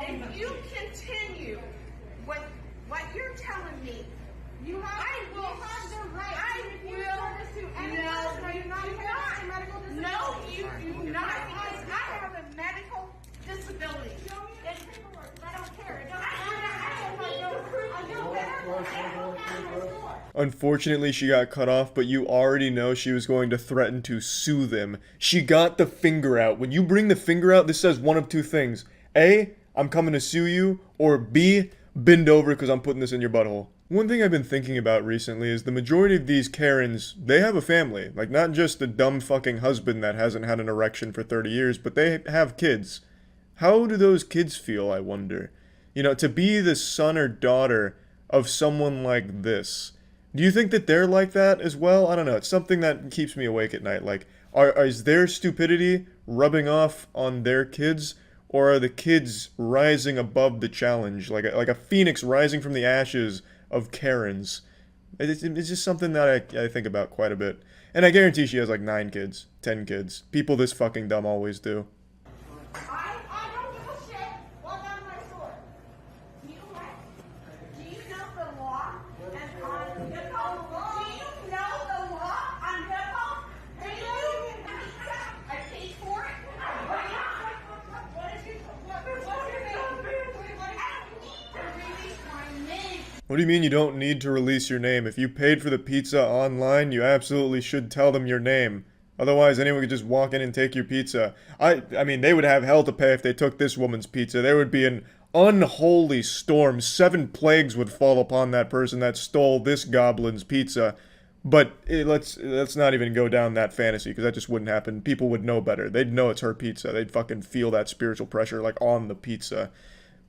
if you continue with what you're telling me, you have the right to refuse service to any person. Are you not a medical disability? No, you do not, because I have a medical disability. Show me your paperwork, 'cause I don't care. Unfortunately, she got cut off, but you already know she was going to threaten to sue them. She got the finger out. When you bring the finger out, this says one of two things. A, I'm coming to sue you, or B, bend over because I'm putting this in your butthole. One thing I've been thinking about recently is the majority of these Karens, they have a family. Like, not just the dumb fucking husband that hasn't had an erection for 30 years, but they have kids. How do those kids feel, I wonder? You know, to be the son or daughter of someone like this. Do you think that they're like that as well? I don't know. It's something that keeps me awake at night. Like, is their stupidity rubbing off on their kids? Or are the kids rising above the challenge? Like a phoenix rising from the ashes of Karens? It's just something that I think about quite a bit. And I guarantee she has like 9 kids, 10 kids. People this fucking dumb always do. I don't give a shit. Walk out of my store. Do you know the law? And on do you know the law on hip-hop? Do you? I paid for it. What is your name? What do you mean you don't need to release your name? If you paid for the pizza online, you absolutely should tell them your name. Otherwise, anyone could just walk in and take your pizza. I mean, they would have hell to pay if they took this woman's pizza. There would be an unholy storm. 7 plagues would fall upon that person that stole this goblin's pizza. But let's not even go down that fantasy, because that just wouldn't happen. People would know better. They'd know it's her pizza. They'd fucking feel that spiritual pressure, like, on the pizza.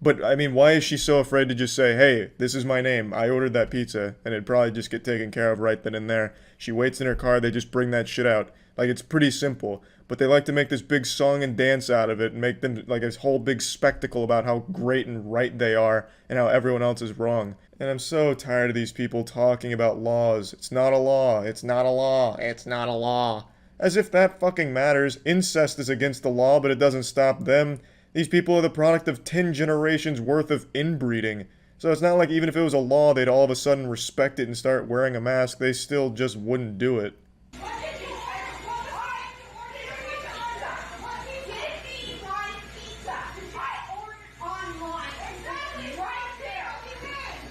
But, I mean, why is she so afraid to just say, hey, this is my name, I ordered that pizza, and it'd probably just get taken care of right then and there. She waits in her car, they just bring that shit out. Like, it's pretty simple. But they like to make this big song and dance out of it, and make them, like, this whole big spectacle about how great and right they are, and how everyone else is wrong. And I'm so tired of these people talking about laws. It's not a law, it's not a law, it's not a law. As if that fucking matters. Incest is against the law, but it doesn't stop them. These people are the product of 10 generations worth of inbreeding. So it's not like even if it was a law, they'd all of a sudden respect it and start wearing a mask. They still just wouldn't do it.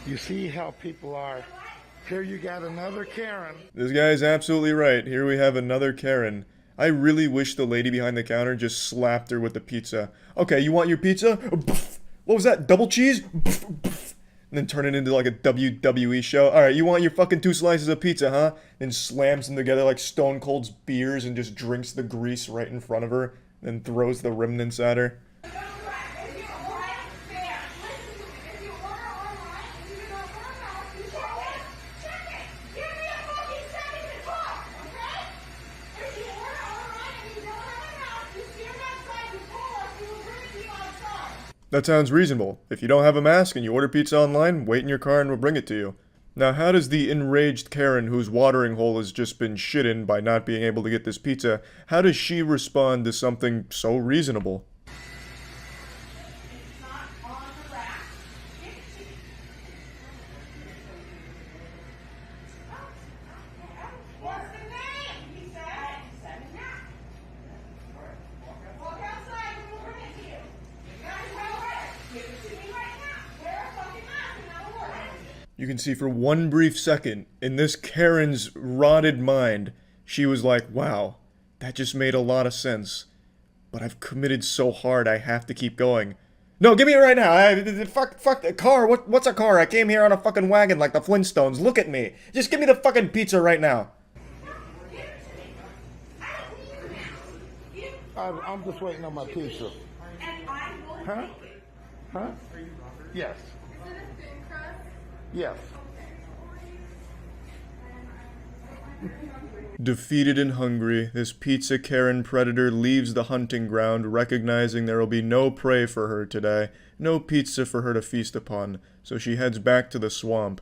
You see how people are. Here you got another Karen. This guy's absolutely right. Here we have another Karen. I really wish the lady behind the counter just slapped her with the pizza. Okay, you want your pizza? What was that? Double cheese? And then turn it into like a WWE show. Alright, you want your fucking 2 slices of pizza, huh? And slams them together like Stone Cold's beers and just drinks the grease right in front of her. Then throws the remnants at her. That sounds reasonable. If you don't have a mask and you order pizza online, wait in your car and we'll bring it to you. Now, how does the enraged Karen whose watering hole has just been shit in by not being able to get this pizza, how does she respond to something so reasonable? You can see for one brief second, in this Karen's rotted mind, she was like, wow, that just made a lot of sense. But I've committed so hard, I have to keep going. No, give me it right now. Fuck the car. What's a car? I came here on a fucking wagon like the Flintstones. Look at me. Just give me the fucking pizza right now. I'm just waiting on my pizza. Huh? Huh? Yes. Yes. Defeated and hungry, this pizza Karen predator leaves the hunting ground, recognizing there will be no prey for her today, no pizza for her to feast upon, so she heads back to the swamp.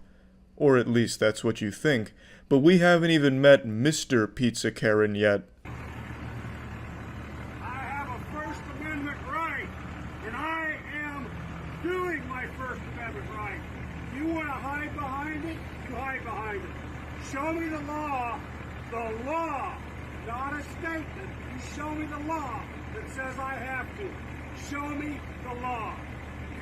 Or at least that's what you think. But we haven't even met Mr. Pizza Karen yet. I have a First Amendment right, and I am doing my First Amendment right. You want to hide behind it? You hide behind it. Show me the law, not a statement. You show me the law that says I have to. Show me the law. You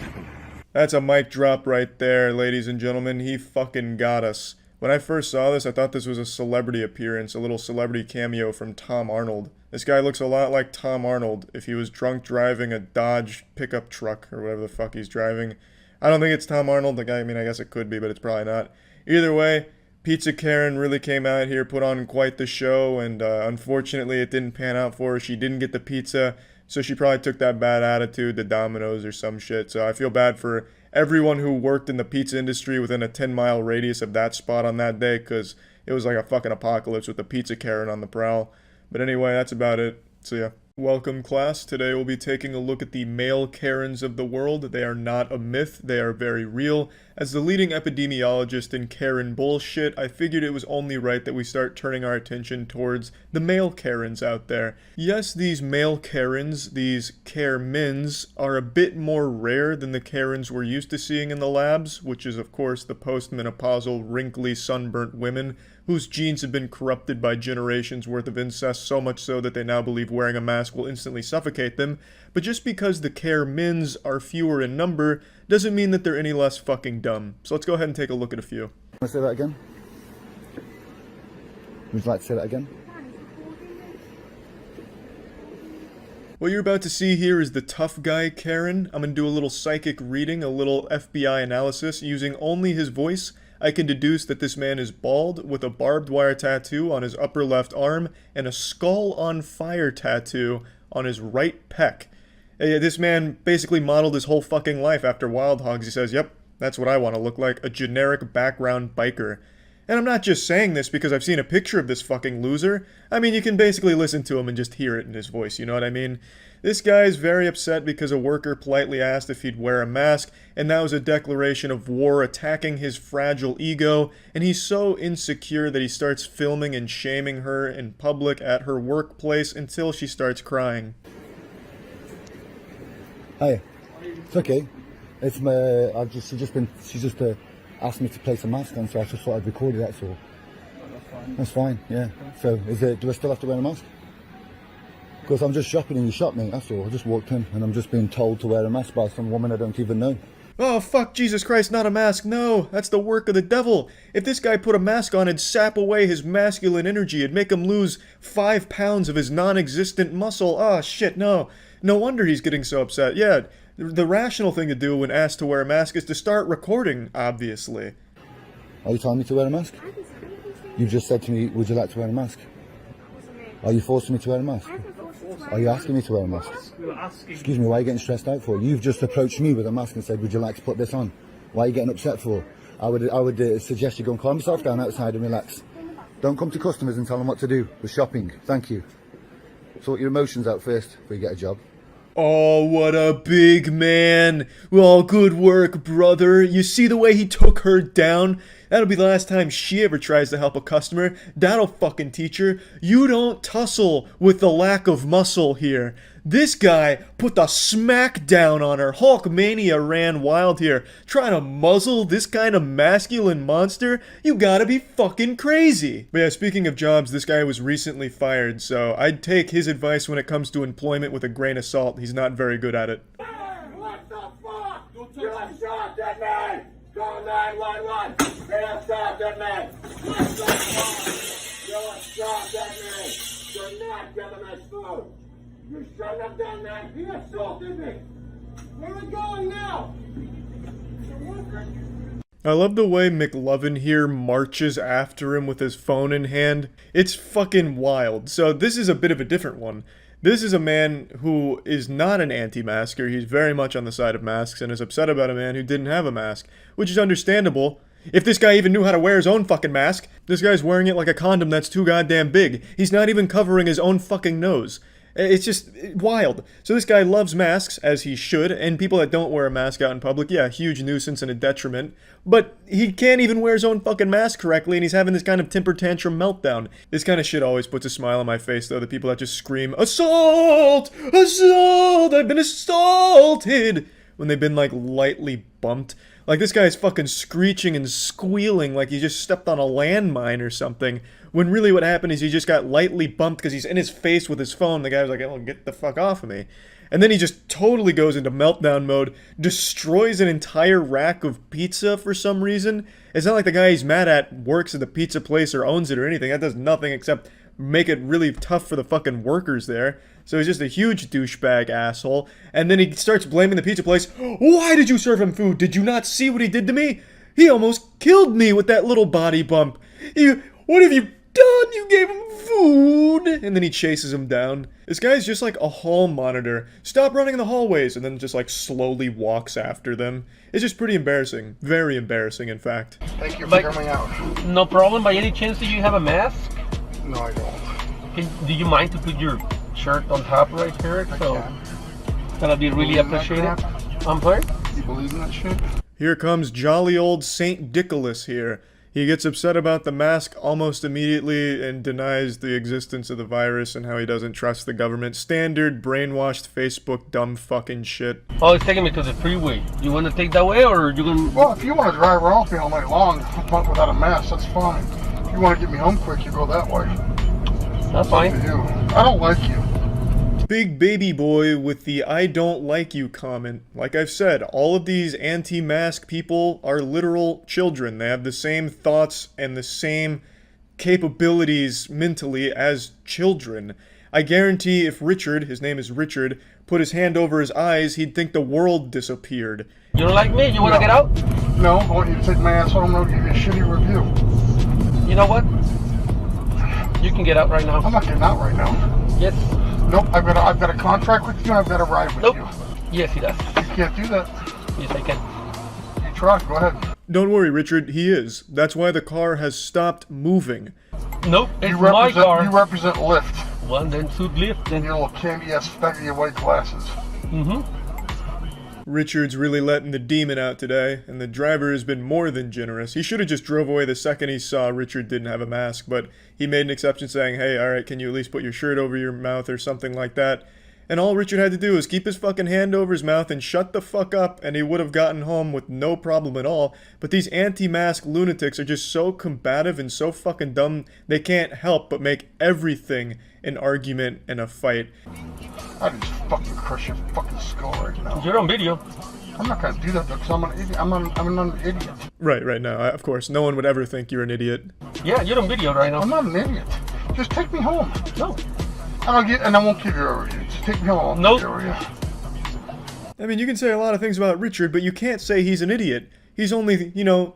can't. That's a mic drop right there, ladies and gentlemen. He fucking got us. When I first saw this, I thought this was a celebrity appearance, a little celebrity cameo from Tom Arnold. This guy looks a lot like Tom Arnold if he was drunk driving a Dodge pickup truck or whatever the fuck he's driving. I don't think it's Tom Arnold. I guess it could be, but it's probably not. Either way, Pizza Karen really came out here, put on quite the show, and unfortunately it didn't pan out for her. She didn't get the pizza, so she probably took that bad attitude to Domino's or some shit. So I feel bad for everyone who worked in the pizza industry within a 10-mile radius of that spot on that day, because it was like a fucking apocalypse with the Pizza Karen on the prowl. But anyway, that's about it. So yeah. Welcome, class. Today we'll be taking a look at the male Karens of the world. They are not a myth, they are very real. As the leading epidemiologist in Karen bullshit, I figured it was only right that we start turning our attention towards the male Karens out there. Yes, these male Karens, these Karemins, are a bit more rare than the Karens we're used to seeing in the labs, which is of course the postmenopausal, wrinkly, sunburnt women whose genes have been corrupted by generations worth of incest, so much so that they now believe wearing a mask will instantly suffocate them. But just because the Karemins are fewer in number doesn't mean that they're any less fucking dumb. So let's go ahead and take a look at a few. Want to say that again? Would you like to say that again? What you're about to see here is the tough guy Karen. I'm gonna do a little psychic reading, a little FBI analysis. Using only his voice, I can deduce that this man is bald, with a barbed wire tattoo on his upper left arm, and a skull on fire tattoo on his right pec. This man basically modeled his whole fucking life after Wild Hogs. He says, yep, that's what I want to look like, a generic background biker. And I'm not just saying this because I've seen a picture of this fucking loser. I mean, you can basically listen to him and just hear it in his voice, you know what I mean? This guy is very upset because a worker politely asked if he'd wear a mask, and that was a declaration of war attacking his fragile ego, and he's so insecure that he starts filming and shaming her in public at her workplace until she starts crying. Hi, it's okay. It's my. She's just asked me to place a mask on, so I just thought I'd record it. That's all. That's fine. Yeah. So, do I still have to wear a mask? Because I'm just shopping in your shop, mate. That's all. I just walked in and I'm just being told to wear a mask by some woman I don't even know. Oh, fuck, Jesus Christ, not a mask. No, that's the work of the devil. If this guy put a mask on, it'd sap away his masculine energy. It'd make him lose 5 pounds of his non-existent muscle. Oh, shit, no. No wonder he's getting so upset. Yeah, the rational thing to do when asked to wear a mask is to start recording, obviously. Are you telling me to wear a mask? You just said to me, would you like to wear a mask? Are you forcing me to wear a mask? Are you asking me to wear a mask? Excuse me, why are you getting stressed out for? You've just approached me with a mask and said, would you like to put this on? Why are you getting upset for? I would suggest you go and calm yourself down outside and relax. Don't come to customers and tell them what to do with shopping. Thank you. Sort your emotions out first before you get a job. Oh, what a big man. Well, good work, brother. You see the way he took her down? That'll be the last time she ever tries to help a customer. That'll fucking teach her. You don't tussle with the lack of muscle here. This guy put the smack down on her. Hulkmania ran wild here. Trying to muzzle this kind of masculine monster? You gotta be fucking crazy. But yeah, speaking of jobs, this guy was recently fired, so I'd take his advice when it comes to employment with a grain of salt. He's not very good at it. Hey, what the fuck? You shot that man! Call 911! You shot that man! What the fuck? You shot that man! You're not giving us food! You shouldn't have done that! He assaulted me! Where are we going now? I love the way McLovin here marches after him with his phone in hand. It's fucking wild. So this is a bit of a different one. This is a man who is not an anti-masker. He's very much on the side of masks and is upset about a man who didn't have a mask, which is understandable. If this guy even knew how to wear his own fucking mask, this guy's wearing it like a condom that's too goddamn big. He's not even covering his own fucking nose. It's just wild. So this guy loves masks, as he should, and people that don't wear a mask out in public, yeah, huge nuisance and a detriment. But he can't even wear his own fucking mask correctly, and he's having this kind of temper tantrum meltdown. This kind of shit always puts a smile on my face, though, the people that just scream, "Assault! Assault! I've been assaulted!" when they've been, like, lightly bumped. Like, this guy's fucking screeching and squealing like he just stepped on a landmine or something, when really what happened is he just got lightly bumped because he's in his face with his phone. The guy was like, "Oh, get the fuck off of me." And then he just totally goes into meltdown mode, destroys an entire rack of pizza for some reason. It's not like the guy he's mad at works at the pizza place or owns it or anything. That does nothing except make it really tough for the fucking workers there. So he's just a huge douchebag asshole. And then he starts blaming the pizza place. "Why did you serve him food? Did you not see what he did to me? He almost killed me with that little body bump. What have you done? You gave him food." And then he chases him down. This guy's just like a hall monitor. Stop running in the hallways, and then just like slowly walks after them. It's just pretty embarrassing. Very embarrassing, in fact. Thank you for coming out. No problem. By any chance, do you have a mask? No, I don't. Do you mind to put your shirt on top right here? So that'll be really appreciated. I'm sorry? You believe in that shit? Here comes jolly old Saint Nicholas here. He gets upset about the mask almost immediately and denies the existence of the virus and how he doesn't trust the government. Standard brainwashed Facebook dumb fucking shit. Oh, it's taking me to the freeway. You want to take that way, or you gonna... Well, if you want to drive around me all night long without a mask, that's fine. If you want to get me home quick, you go that way. That's fine. Up to you. I don't like you. Big baby boy with the "I don't like you" comment. Like I've said, all of these anti-mask people are literal children. They have the same thoughts and the same capabilities mentally as children. I guarantee if Richard, his name is Richard, put his hand over his eyes, he'd think the world disappeared. You don't like me? You want to get out? No, I want you to take my ass home and I'll give you a shitty review. You know what? You can get out right now. I'm not getting out right now. Yes. Nope, I've got a contract with you and I've got a ride with you. Yes, he does. You can't do that. Yes, I can. You try, go ahead. Don't worry, Richard, he is. That's why the car has stopped moving. Nope, it's my car. You represent Lyft. Well, then suit Lyft. Then your little candy-ass faggy white glasses. Mm-hmm. Richard's really letting the demon out today, and the driver has been more than generous. He should have just drove away the second he saw Richard didn't have a mask, but he made an exception saying, "Hey, alright, can you at least put your shirt over your mouth," or something like that. And all Richard had to do was keep his fucking hand over his mouth and shut the fuck up, and he would have gotten home with no problem at all. But these anti-mask lunatics are just so combative and so fucking dumb, they can't help but make everything an argument and a fight. I just fucking crush your fucking skull right now. You're on video. I'm not gonna do that because I'm an idiot. I'm an idiot. Right, no, of course. No one would ever think you're an idiot. Yeah, you're on video right now. I'm not an idiot. Just take me home. No. I won't give you a review. Just take me home. Nope. I mean, you can say a lot of things about Richard, but you can't say he's an idiot. He's only,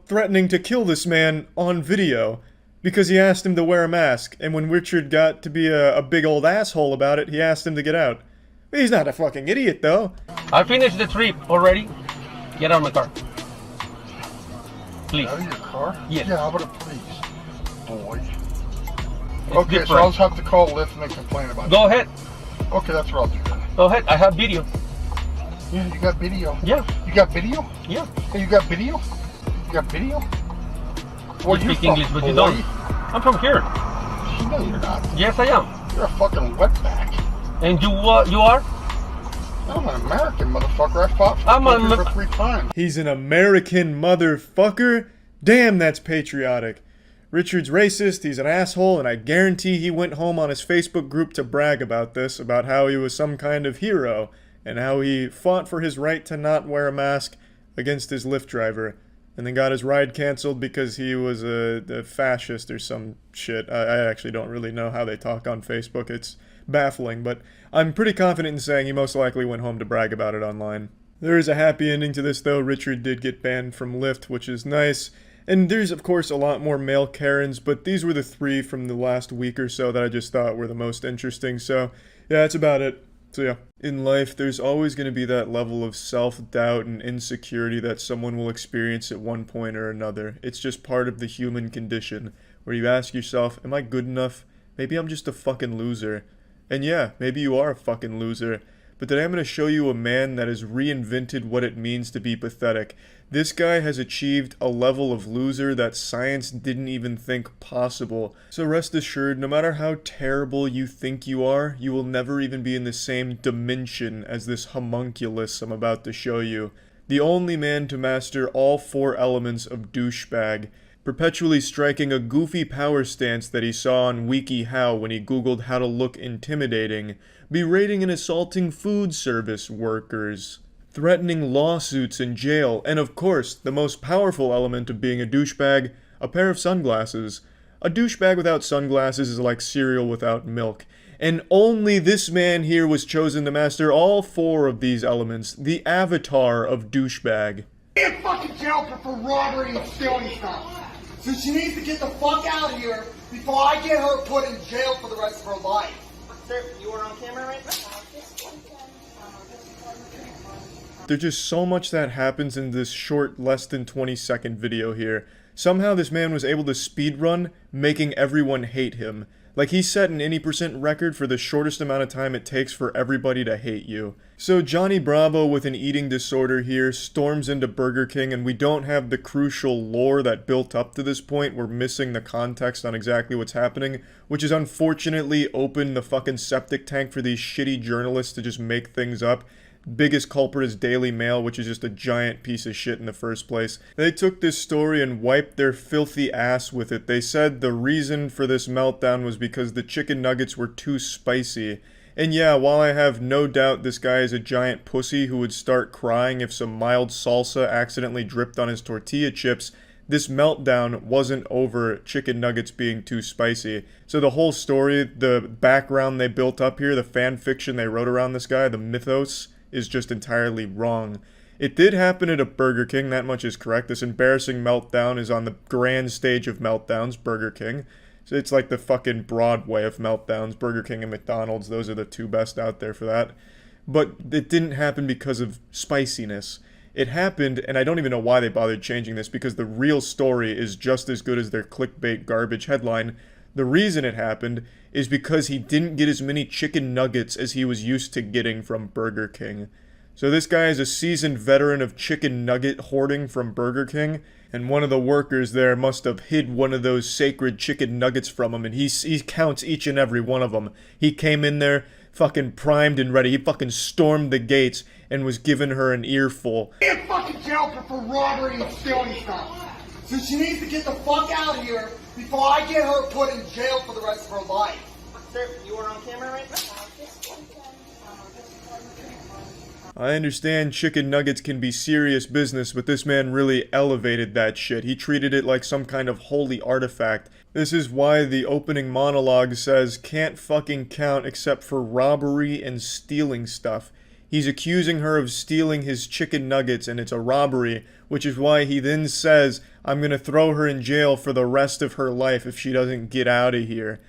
threatening to kill this man on video because he asked him to wear a mask, and when Richard got to be a big old asshole about it, he asked him to get out. He's not a fucking idiot, though. I finished the trip already. Get out of my car. Please. Out of your car? Yes. Yeah, how about a please, boy? It's Okay, different. so I'll just have to call Lyft and then complain about it. Go ahead. Okay, that's what I'll do then. Go ahead. I have video. Yeah, you got video? Yeah. You got video? Yeah. Hey, you got video? You got video? Where You you speak from, English, but you boy? don't. I'm from here. No, you're not. Yes, I am. You're a fucking wetback. And you are? I'm an American motherfucker. I fought for I'm the a country for 3 times. He's an American motherfucker? Damn, that's patriotic. Richard's racist, he's an asshole, and I guarantee he went home on his Facebook group to brag about this, about how he was some kind of hero, and how he fought for his right to not wear a mask against his Lyft driver, and then got his ride canceled because he was a fascist or some shit. I actually don't really know how they talk on Facebook, it's baffling, but I'm pretty confident in saying he most likely went home to brag about it online. There is a happy ending to this though. Richard did get banned from Lyft, which is nice. And there's, of course, a lot more male Karens, but these were the 3 from the last week or so that I just thought were the most interesting. So, yeah, that's about it. So yeah, in life, there's always going to be that level of self-doubt and insecurity that someone will experience at one point or another. It's just part of the human condition, where you ask yourself, am I good enough? Maybe I'm just a fucking loser. And yeah, maybe you are a fucking loser. But today I'm going to show you a man that has reinvented what it means to be pathetic. This guy has achieved a level of loser that science didn't even think possible. So rest assured, no matter how terrible you think you are, you will never even be in the same dimension as this homunculus I'm about to show you. The only man to master all 4 elements of douchebag, perpetually striking a goofy power stance that he saw on WikiHow when he googled how to look intimidating, berating and assaulting food service workers, threatening lawsuits in jail, and of course, the most powerful element of being a douchebag, a pair of sunglasses. A douchebag without sunglasses is like cereal without milk. And only this man here was chosen to master all 4 of these elements, the avatar of douchebag. In fucking jail for robbery and stealing stuff. So she needs to get the fuck out of here before I get her put in jail for the rest of her life. Sir, you are on camera right now? There's just so much that happens in this short, less than 20-second video here. Somehow this man was able to speedrun, making everyone hate him. Like, he set an 80% record for the shortest amount of time it takes for everybody to hate you. So Johnny Bravo with an eating disorder here storms into Burger King, and we don't have the crucial lore that built up to this point. We're missing the context on exactly what's happening, which is unfortunately opened the fucking septic tank for these shitty journalists to just make things up. Biggest culprit is Daily Mail, which is just a giant piece of shit in the first place. They took this story and wiped their filthy ass with it. They said the reason for this meltdown was because the chicken nuggets were too spicy. And yeah, while I have no doubt this guy is a giant pussy who would start crying if some mild salsa accidentally dripped on his tortilla chips, this meltdown wasn't over chicken nuggets being too spicy. So the whole story, the background they built up here, the fan fiction they wrote around this guy, the mythos, is just entirely wrong. It did happen at a Burger King, that much is correct. This embarrassing meltdown is on the grand stage of meltdowns, Burger King. So it's like the fucking Broadway of meltdowns. Burger King and McDonald's, those are the 2 best out there for that. But it didn't happen because of spiciness. It happened, and I don't even know why they bothered changing this, because the real story is just as good as their clickbait garbage headline. The reason it happened is because he didn't get as many chicken nuggets as he was used to getting from Burger King. So this guy is a seasoned veteran of chicken nugget hoarding from Burger King, and one of the workers there must have hid one of those sacred chicken nuggets from him, and he counts each and every one of them. He came in there fucking primed and ready. He fucking stormed the gates and was giving her an earful. In fucking jail for robbery and stealing stuff. So she needs to get the fuck out of here before I get her put in jail for the rest of her life. Sir, you are on camera right now? I understand chicken nuggets can be serious business, but this man really elevated that shit. He treated it like some kind of holy artifact. This is why the opening monologue says, can't fucking count except for robbery and stealing stuff. He's accusing her of stealing his chicken nuggets, and it's a robbery, which is why he then says, I'm gonna throw her in jail for the rest of her life if she doesn't get out of here.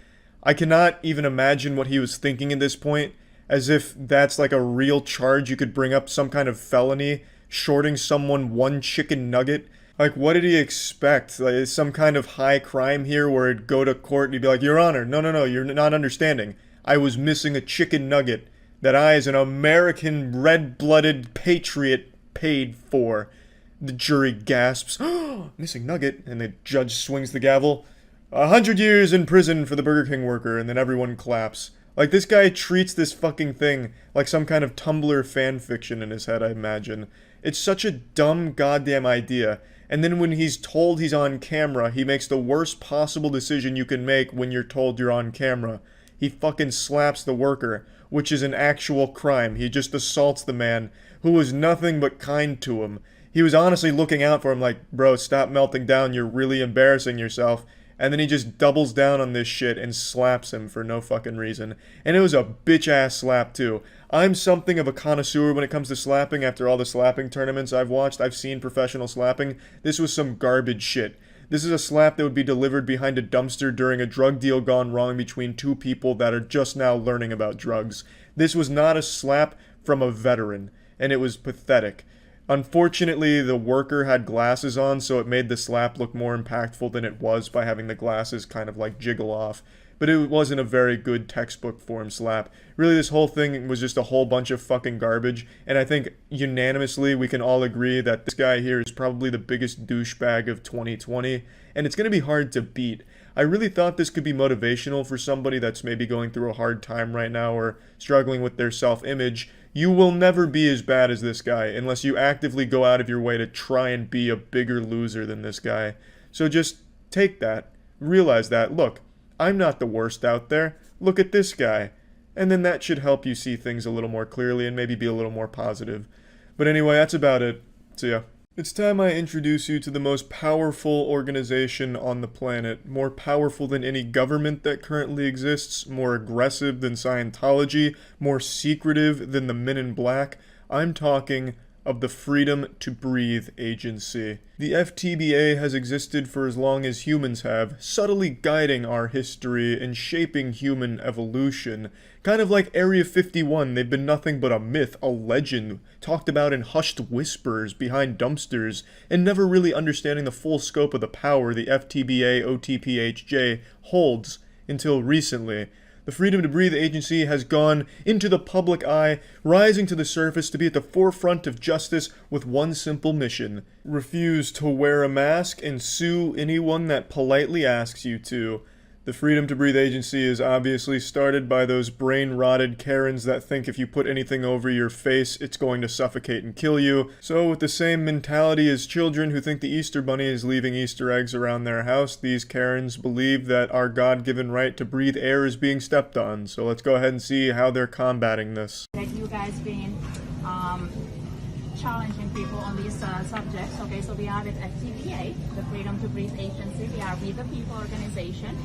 I cannot even imagine what he was thinking at this point, as if that's like a real charge you could bring up, some kind of felony, shorting someone 1 chicken nugget. Like, what did he expect? Like, is some kind of high crime here where it'd go to court and he'd be like, Your Honor, no, you're not understanding. I was missing a chicken nugget that I, as an American red-blooded patriot, paid for. The jury gasps, missing nugget, and the judge swings the gavel. 100 years in prison for the Burger King worker, and then everyone claps. Like, this guy treats this fucking thing like some kind of Tumblr fanfiction in his head, I imagine. It's such a dumb goddamn idea. And then when he's told he's on camera, he makes the worst possible decision you can make when you're told you're on camera. He fucking slaps the worker, which is an actual crime. He just assaults the man, who was nothing but kind to him. He was honestly looking out for him like, bro, stop melting down, you're really embarrassing yourself. And then he just doubles down on this shit and slaps him for no fucking reason. And it was a bitch-ass slap, too. I'm something of a connoisseur when it comes to slapping after all the slapping tournaments I've watched. I've seen professional slapping. This was some garbage shit. This is a slap that would be delivered behind a dumpster during a drug deal gone wrong between two people that are just now learning about drugs. This was not a slap from a veteran, and it was pathetic. Unfortunately, the worker had glasses on, so it made the slap look more impactful than it was by having the glasses kind of like jiggle off. But it wasn't a very good textbook form slap. Really, this whole thing was just a whole bunch of fucking garbage, and I think unanimously we can all agree that this guy here is probably the biggest douchebag of 2020, and it's gonna be hard to beat. I really thought this could be motivational for somebody that's maybe going through a hard time right now or struggling with their self-image. You will never be as bad as this guy unless you actively go out of your way to try and be a bigger loser than this guy. So just take that, realize that, look, I'm not the worst out there, look at this guy. And then that should help you see things a little more clearly and maybe be a little more positive. But anyway, that's about it. See ya. It's time I introduce you to the most powerful organization on the planet, more powerful than any government that currently exists, more aggressive than Scientology, more secretive than the Men in Black. I'm talking of the Freedom to Breathe Agency. The FTBA has existed for as long as humans have, subtly guiding our history and shaping human evolution. Kind of like Area 51, they've been nothing but a myth, a legend, talked about in hushed whispers behind dumpsters, and never really understanding the full scope of the power the FTBA OTPHJ holds until recently. The Freedom to Breathe Agency has gone into the public eye, rising to the surface to be at the forefront of justice with one simple mission: refuse to wear a mask and sue anyone that politely asks you to. The Freedom to Breathe Agency is obviously started by those brain-rotted Karens that think if you put anything over your face, it's going to suffocate and kill you. So with the same mentality as children who think the Easter Bunny is leaving Easter eggs around their house, these Karens believe that our God-given right to breathe air is being stepped on. So let's go ahead and see how they're combating this. That you guys been challenging people on these subjects. Okay, so we are with FTBA, the Freedom to Breathe Agency. We are with the people organization,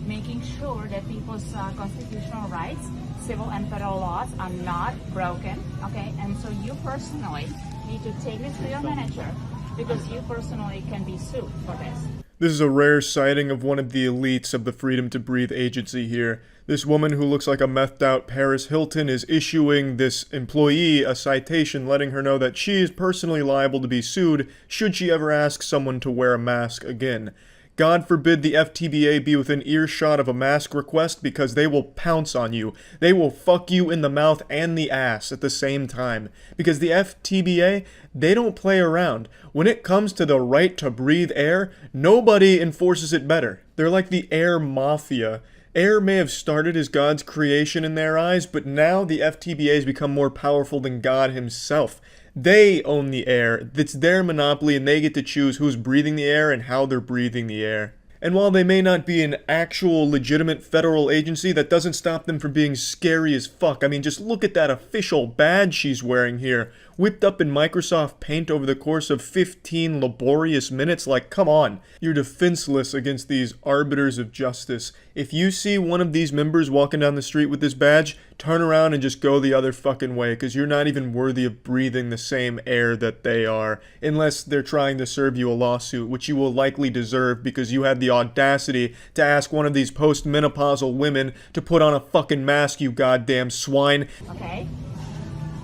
making sure that people's constitutional rights, civil and federal laws are not broken, okay? And so you personally need to take this to your manager because you personally can be sued for this. This is a rare sighting of one of the elites of the Freedom to Breathe Agency here. This woman who looks like a methed out Paris Hilton is issuing this employee a citation letting her know that she is personally liable to be sued should she ever ask someone to wear a mask again. God forbid the FTBA be within earshot of a mask request because they will pounce on you. They will fuck you in the mouth and the ass at the same time. Because the FTBA, they don't play around. When it comes to the right to breathe air, nobody enforces it better. They're like the air mafia. Air may have started as God's creation in their eyes, but now the FTBA has become more powerful than God himself. They own the air, it's their monopoly, and they get to choose who's breathing the air and how they're breathing the air. And while they may not be an actual legitimate federal agency, that doesn't stop them from being scary as fuck. I mean, just look at that official badge she's wearing here, whipped up in Microsoft Paint over the course of 15 laborious minutes. Like, come on. You're defenseless against these arbiters of justice. If you see one of these members walking down the street with this badge, turn around and just go the other fucking way, because you're not even worthy of breathing the same air that they are, unless they're trying to serve you a lawsuit, which you will likely deserve because you had the audacity to ask one of these post-menopausal women to put on a fucking mask, you goddamn swine. Okay?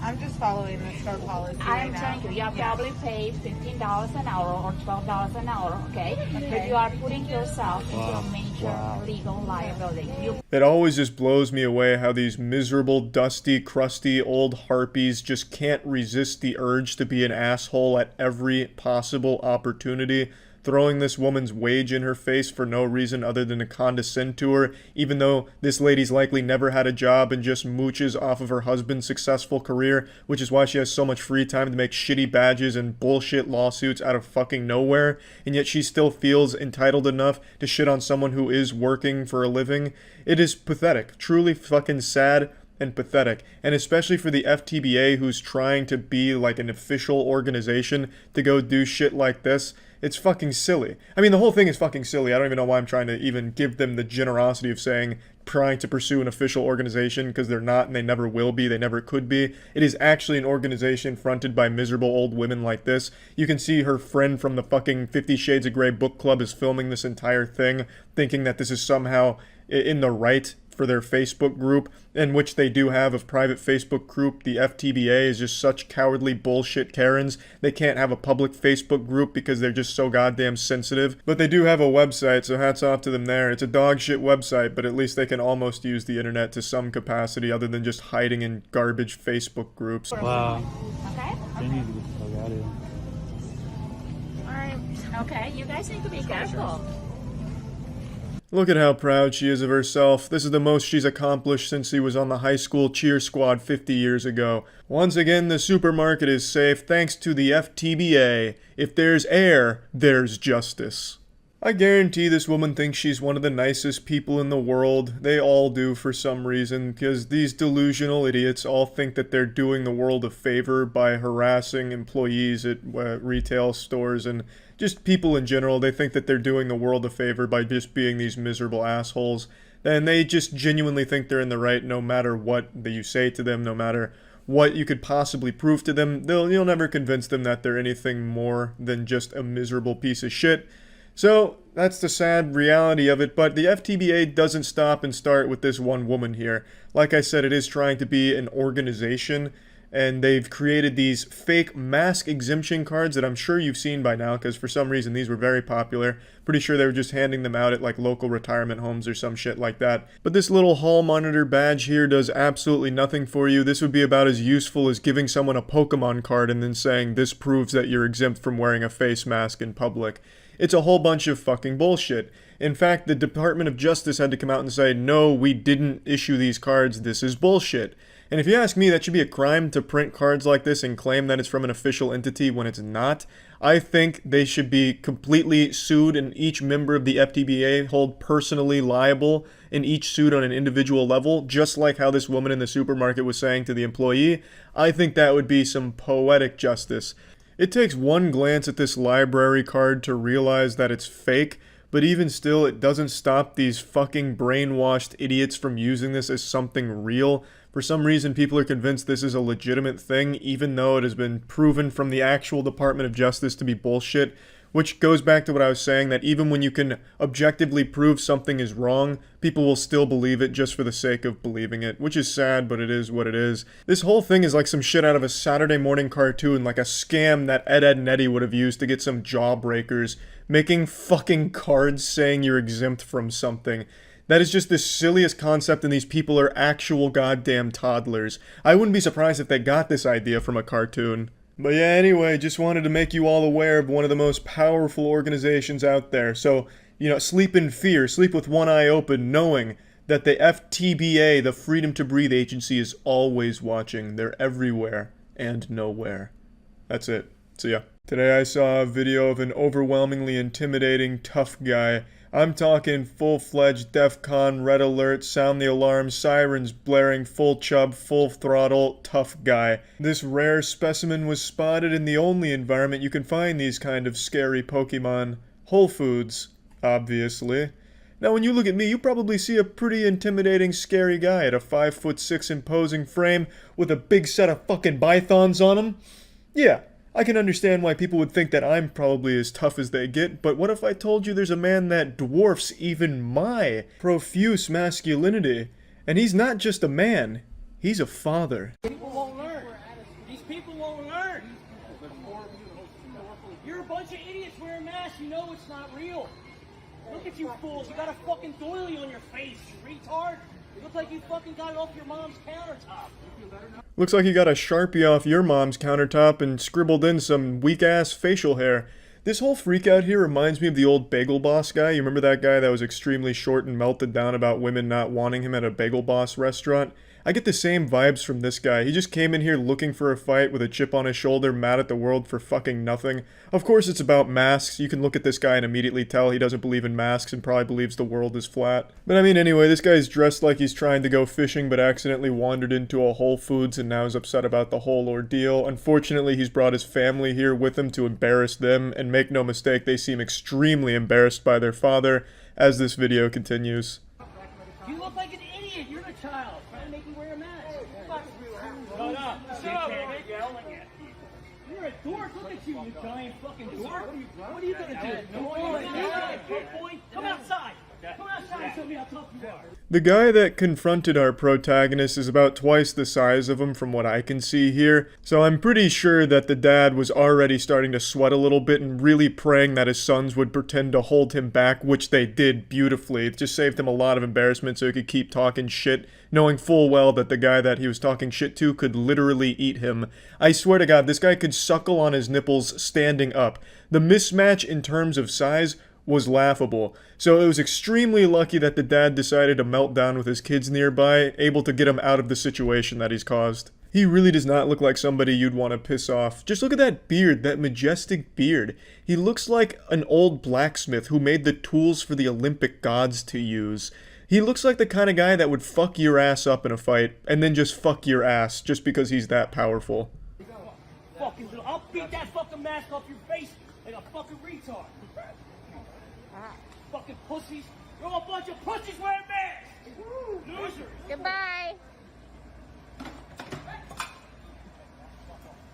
I'm just following the store policy. I'm telling you, you are probably paid $15 an hour or $12 an hour, okay? But you are putting yourself into a major legal liability. It always just blows me away how these miserable, dusty, crusty old harpies just can't resist the urge to be an asshole at every possible opportunity, throwing this woman's wage in her face for no reason other than to condescend to her, even though this lady's likely never had a job and just mooches off of her husband's successful career, which is why she has so much free time to make shitty badges and bullshit lawsuits out of fucking nowhere, and yet she still feels entitled enough to shit on someone who is working for a living. It is pathetic, truly fucking sad and pathetic, and especially for the FTBA, who's trying to be like an official organization, to go do shit like this. It's fucking silly. I mean, the whole thing is fucking silly. I don't even know why I'm trying to even give them the generosity of saying trying to pursue an official organization, because they're not and they never will be, they never could be. It is actually an organization fronted by miserable old women like this. You can see her friend from the fucking 50 Shades of Grey book club is filming this entire thing, thinking that this is somehow in the right for their Facebook group, in which they do have a private Facebook group. The FTBA is just such cowardly bullshit Karens. They can't have a public Facebook group because they're just so goddamn sensitive. But they do have a website, so hats off to them there. It's a dog shit website, but at least they can almost use the internet to some capacity other than just hiding in garbage Facebook groups. Wow. Okay? Alright. Okay, you guys need to be careful. Look at how proud she is of herself. This is the most she's accomplished since she was on the high school cheer squad 50 years ago. Once again, the supermarket is safe thanks to the FTBA. If there's air, there's justice. I guarantee this woman thinks she's one of the nicest people in the world. They all do for some reason, because these delusional idiots all think that they're doing the world a favor by harassing employees at retail stores and just people in general. They think that they're doing the world a favor by just being these miserable assholes. And they just genuinely think they're in the right no matter what you say to them, no matter what you could possibly prove to them. You'll never convince them that they're anything more than just a miserable piece of shit. So, that's the sad reality of it, but the FTBA doesn't stop and start with this one woman here. Like I said, it is trying to be an organization, and they've created these fake mask exemption cards that I'm sure you've seen by now, because for some reason these were very popular. Pretty sure they were just handing them out at like local retirement homes or some shit like that. But this little hall monitor badge here does absolutely nothing for you. This would be about as useful as giving someone a Pokemon card and then saying this proves that you're exempt from wearing a face mask in public. It's a whole bunch of fucking bullshit. In fact, the Department of Justice had to come out and say, no, we didn't issue these cards, this is bullshit. And if you ask me, that should be a crime to print cards like this and claim that it's from an official entity when it's not. I think they should be completely sued and each member of the FTBA hold personally liable in each suit on an individual level, just like how this woman in the supermarket was saying to the employee. I think that would be some poetic justice. It takes one glance at this library card to realize that it's fake, but even still, it doesn't stop these fucking brainwashed idiots from using this as something real. For some reason, people are convinced this is a legitimate thing, even though it has been proven from the actual Department of Justice to be bullshit. Which goes back to what I was saying, that even when you can objectively prove something is wrong, people will still believe it just for the sake of believing it, which is sad, but it is what it is. This whole thing is like some shit out of a Saturday morning cartoon, like a scam that Ed, Edd n Eddy would have used to get some jawbreakers, making fucking cards saying you're exempt from something. That is just the silliest concept, and these people are actual goddamn toddlers. I wouldn't be surprised if they got this idea from a cartoon. But yeah, anyway, just wanted to make you all aware of one of the most powerful organizations out there. So, sleep in fear, sleep with one eye open, knowing that the FTBA, the Freedom to Breathe Agency, is always watching. They're everywhere and nowhere. That's it. See ya. Today I saw a video of an overwhelmingly intimidating, tough guy. I'm talking full-fledged DEFCON, red alert, sound the alarm, sirens blaring, full chub, full throttle, tough guy. This rare specimen was spotted in the only environment you can find these kind of scary Pokemon. Whole Foods, obviously. Now when you look at me, you probably see a pretty intimidating, scary guy at a 5'6" imposing frame with a big set of fucking pythons on him. Yeah. I can understand why people would think that I'm probably as tough as they get, but what if I told you there's a man that dwarfs even my profuse masculinity? And he's not just a man, he's a father. People won't learn. These people won't learn. You're a bunch of idiots wearing masks, you know it's not real. Look at you fools, you got a fucking doily on your face, you retard. You look like you fucking got it off your mom's countertop. Looks like you got a Sharpie off your mom's countertop and scribbled in some weak-ass facial hair. This whole freakout here reminds me of the old Bagel Boss guy. You remember that guy that was extremely short and melted down about women not wanting him at a Bagel Boss restaurant? I get the same vibes from this guy. He just came in here looking for a fight with a chip on his shoulder, mad at the world for fucking nothing. Of course it's about masks. You can look at this guy and immediately tell he doesn't believe in masks and probably believes the world is flat. But I mean, anyway, this guy's dressed like he's trying to go fishing but accidentally wandered into a Whole Foods and now is upset about the whole ordeal. Unfortunately, he's brought his family here with him to embarrass them, and make no mistake, they seem extremely embarrassed by their father as this video continues. You look like an idiot. You're the child. Trying to make me wear a mask. Shut up. Shut up. Yelling at people. You're a dork. Look at you, you giant fucking dork. What are you going to do? Boy, come outside. Come outside and tell me how tough you are. The guy that confronted our protagonist is about twice the size of him from what I can see here, so I'm pretty sure that the dad was already starting to sweat a little bit and really praying that his sons would pretend to hold him back, which they did beautifully. It just saved him a lot of embarrassment so he could keep talking shit, knowing full well that the guy that he was talking shit to could literally eat him. I swear to God, this guy could suckle on his nipples standing up. The mismatch in terms of size was laughable. So it was extremely lucky that the dad decided to melt down with his kids nearby, able to get him out of the situation that he's caused. He really does not look like somebody you'd want to piss off. Just look at that beard, that majestic beard. He looks like an old blacksmith who made the tools for the Olympic gods to use. He looks like the kind of guy that would fuck your ass up in a fight, and then just fuck your ass, just because he's that powerful. I'll beat that fucking mask off your face like a fucking retard. Fucking pussies. You're all a bunch of pussies wearing masks. Losers. Goodbye.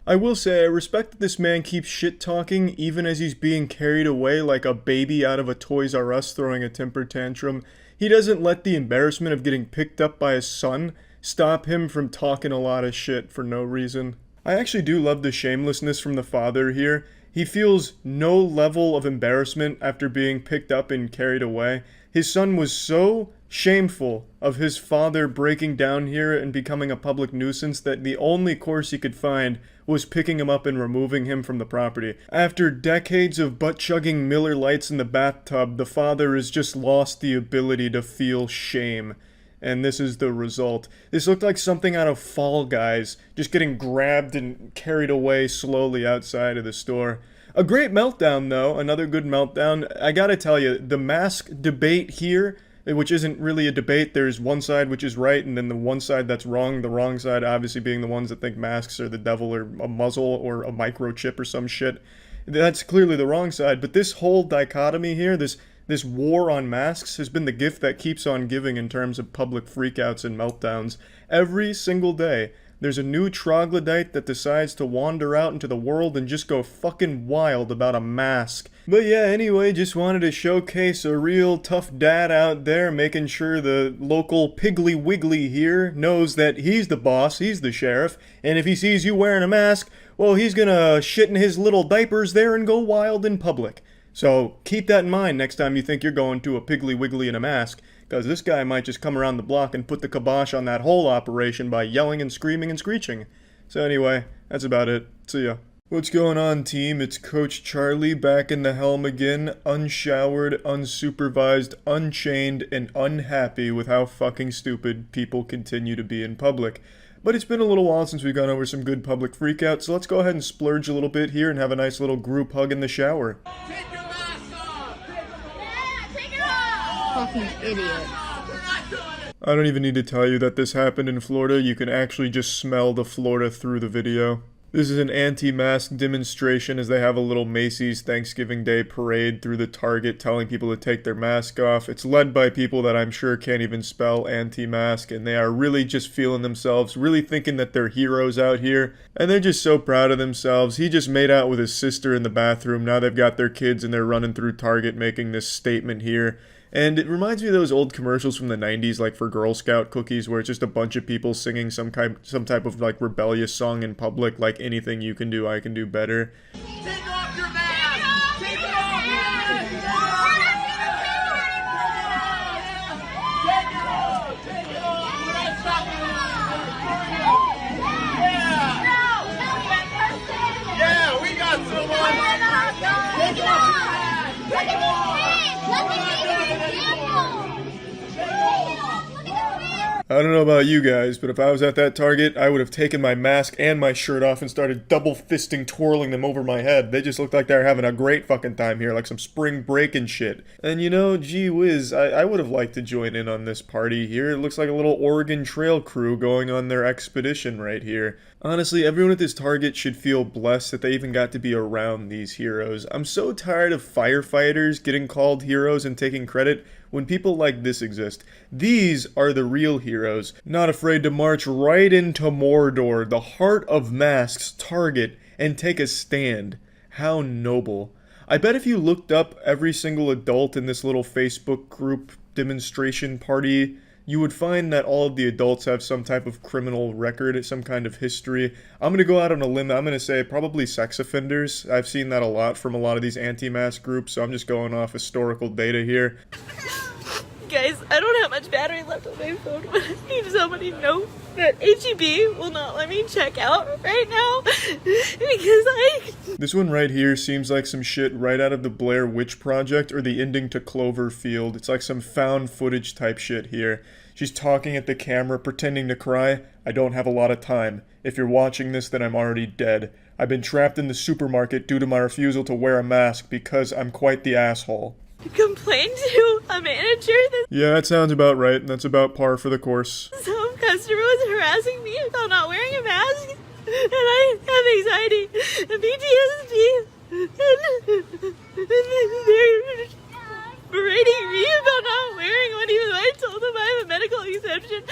I will say, I respect that this man keeps shit-talking even as he's being carried away like a baby out of a Toys R Us throwing a temper tantrum. He doesn't let the embarrassment of getting picked up by his son stop him from talking a lot of shit for no reason. I actually do love the shamelessness from the father here. He feels no level of embarrassment after being picked up and carried away. His son was so shameful of his father breaking down here and becoming a public nuisance that the only course he could find was picking him up and removing him from the property. After decades of butt-chugging Miller Lights in the bathtub, the father has just lost the ability to feel shame. And this is the result. This looked like something out of Fall Guys, just getting grabbed and carried away slowly outside of the store. A great meltdown, though. Another good meltdown. I gotta tell you, the mask debate here, which isn't really a debate, there's one side which is right, and then the one side that's wrong. The wrong side obviously being the ones that think masks are the devil or a muzzle or a microchip or some shit. That's clearly the wrong side, but this whole dichotomy here, this war on masks has been the gift that keeps on giving in terms of public freakouts and meltdowns. Every single day, there's a new troglodyte that decides to wander out into the world and just go fucking wild about a mask. But yeah, anyway, just wanted to showcase a real tough dad out there, making sure the local Piggly Wiggly here knows that he's the boss, he's the sheriff, and if he sees you wearing a mask, well, he's gonna shit in his little diapers there and go wild in public. So keep that in mind next time you think you're going to a Piggly Wiggly in a mask, because this guy might just come around the block and put the kibosh on that whole operation by yelling and screaming and screeching. So anyway, that's about it. See ya. What's going on, team? It's Coach Charlie back in the helm again, unshowered, unsupervised, unchained, and unhappy with how fucking stupid people continue to be in public. But it's been a little while since we've gone over some good public freakouts, so let's go ahead and splurge a little bit here and have a nice little group hug in the shower. Fucking idiot. I don't even need to tell you that this happened in Florida. You can actually just smell the Florida through the video. This is an anti-mask demonstration as they have a little Macy's Thanksgiving Day parade through the Target telling people to take their mask off. It's led by people that I'm sure can't even spell anti-mask, and they are really just feeling themselves, really thinking that they're heroes out here, and they're just so proud of themselves. He just made out with his sister in the bathroom. Now they've got their kids and they're running through Target making this statement here. And it reminds me of those old commercials from the 90s, like for Girl Scout cookies, where it's just a bunch of people singing some type of like rebellious song in public, like anything you can do, I can do better. Take off your mask! Take it off! Take it off! Take it off! We're not stopping this! Yeah, we got someone! Take it off! Take it off! I don't know about you guys, but if I was at that Target, I would have taken my mask and my shirt off and started double fisting, twirling them over my head. They just looked like they were having a great fucking time here, like some spring break and shit. And you know, gee whiz, I would have liked to join in on this party here. It looks like a little Oregon Trail crew going on their expedition right here. Honestly, everyone at this Target should feel blessed that they even got to be around these heroes. I'm so tired of firefighters getting called heroes and taking credit when people like this exist. These are the real heroes, not afraid to march right into Mordor, the heart of masks, target, and take a stand. How noble. I bet if you looked up every single adult in this little Facebook group demonstration party, you would find that all of the adults have some type of criminal record, some kind of history. I'm going to go out on a limb. I'm going to say probably sex offenders. I've seen that a lot from a lot of these anti-mask groups, so I'm just going off historical data here. Guys, I don't have much battery left on my phone, but I need somebody to know that HEB will not let me check out right now because This one right here seems like some shit right out of the Blair Witch Project or the ending to Cloverfield. It's like some found footage type shit here. She's talking at the camera, pretending to cry. I don't have a lot of time. If you're watching this, then I'm already dead. I've been trapped in the supermarket due to my refusal to wear a mask because I'm quite the asshole. complained to a manager that Yeah, that sounds about right. That's about par for the course. some customer was harassing me about not wearing a mask, and I have anxiety and PTSD, and they're berating me about not wearing one even though I told them I have a medical exception.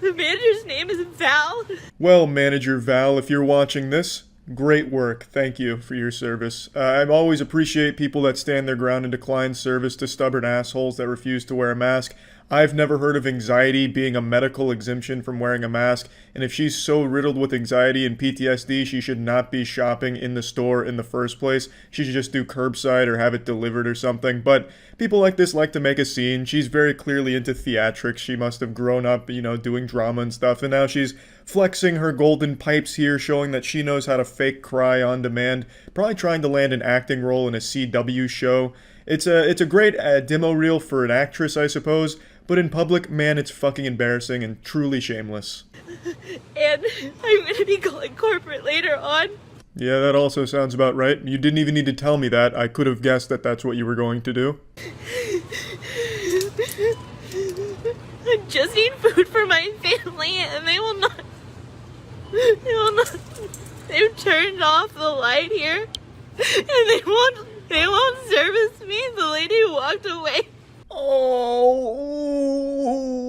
The manager's name is Val. Well, Manager Val, if you're watching this, great work. Thank you for your service. I always appreciate people that stand their ground and decline service to stubborn assholes that refuse to wear a mask. I've never heard of anxiety being a medical exemption from wearing a mask, and if she's so riddled with anxiety and PTSD, she should not be shopping in the store in the first place. She should just do curbside or have it delivered or something. But people like this like to make a scene. She's very clearly into theatrics. She must have grown up, doing drama and stuff, and now she's flexing her golden pipes here, showing that she knows how to fake cry on demand, probably trying to land an acting role in a CW show. It's a great demo reel for an actress, I suppose, but in public, man, it's fucking embarrassing and truly shameless. And I'm gonna be calling corporate later on. Yeah, that also sounds about right. You didn't even need to tell me that. I could have guessed that that's what you were going to do. I just need food for my family, and they will not. They've turned off the light here, and they won't service me. The lady walked away. Oh,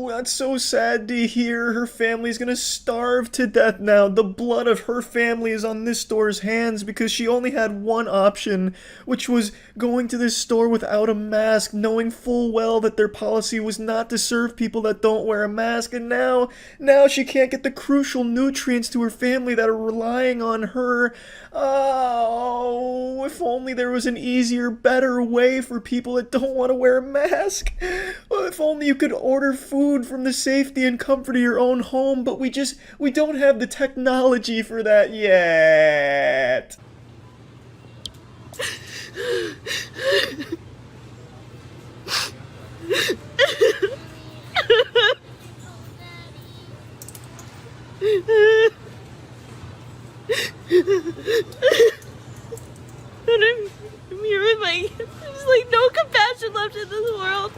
that's so sad to hear. Her family's gonna starve to death now. The blood of her family is on this store's hands because she only had one option, which was going to this store without a mask, knowing full well that their policy was not to serve people that don't wear a mask, and now she can't get the crucial nutrients to her family that are relying on her. Oh, if only there was an easier, better way for people that don't want to wear a mask. Well, if only you could order food from the safety and comfort of your own home, but we don't have the technology for that yet. And I'm here with there's like no compassion left in this world.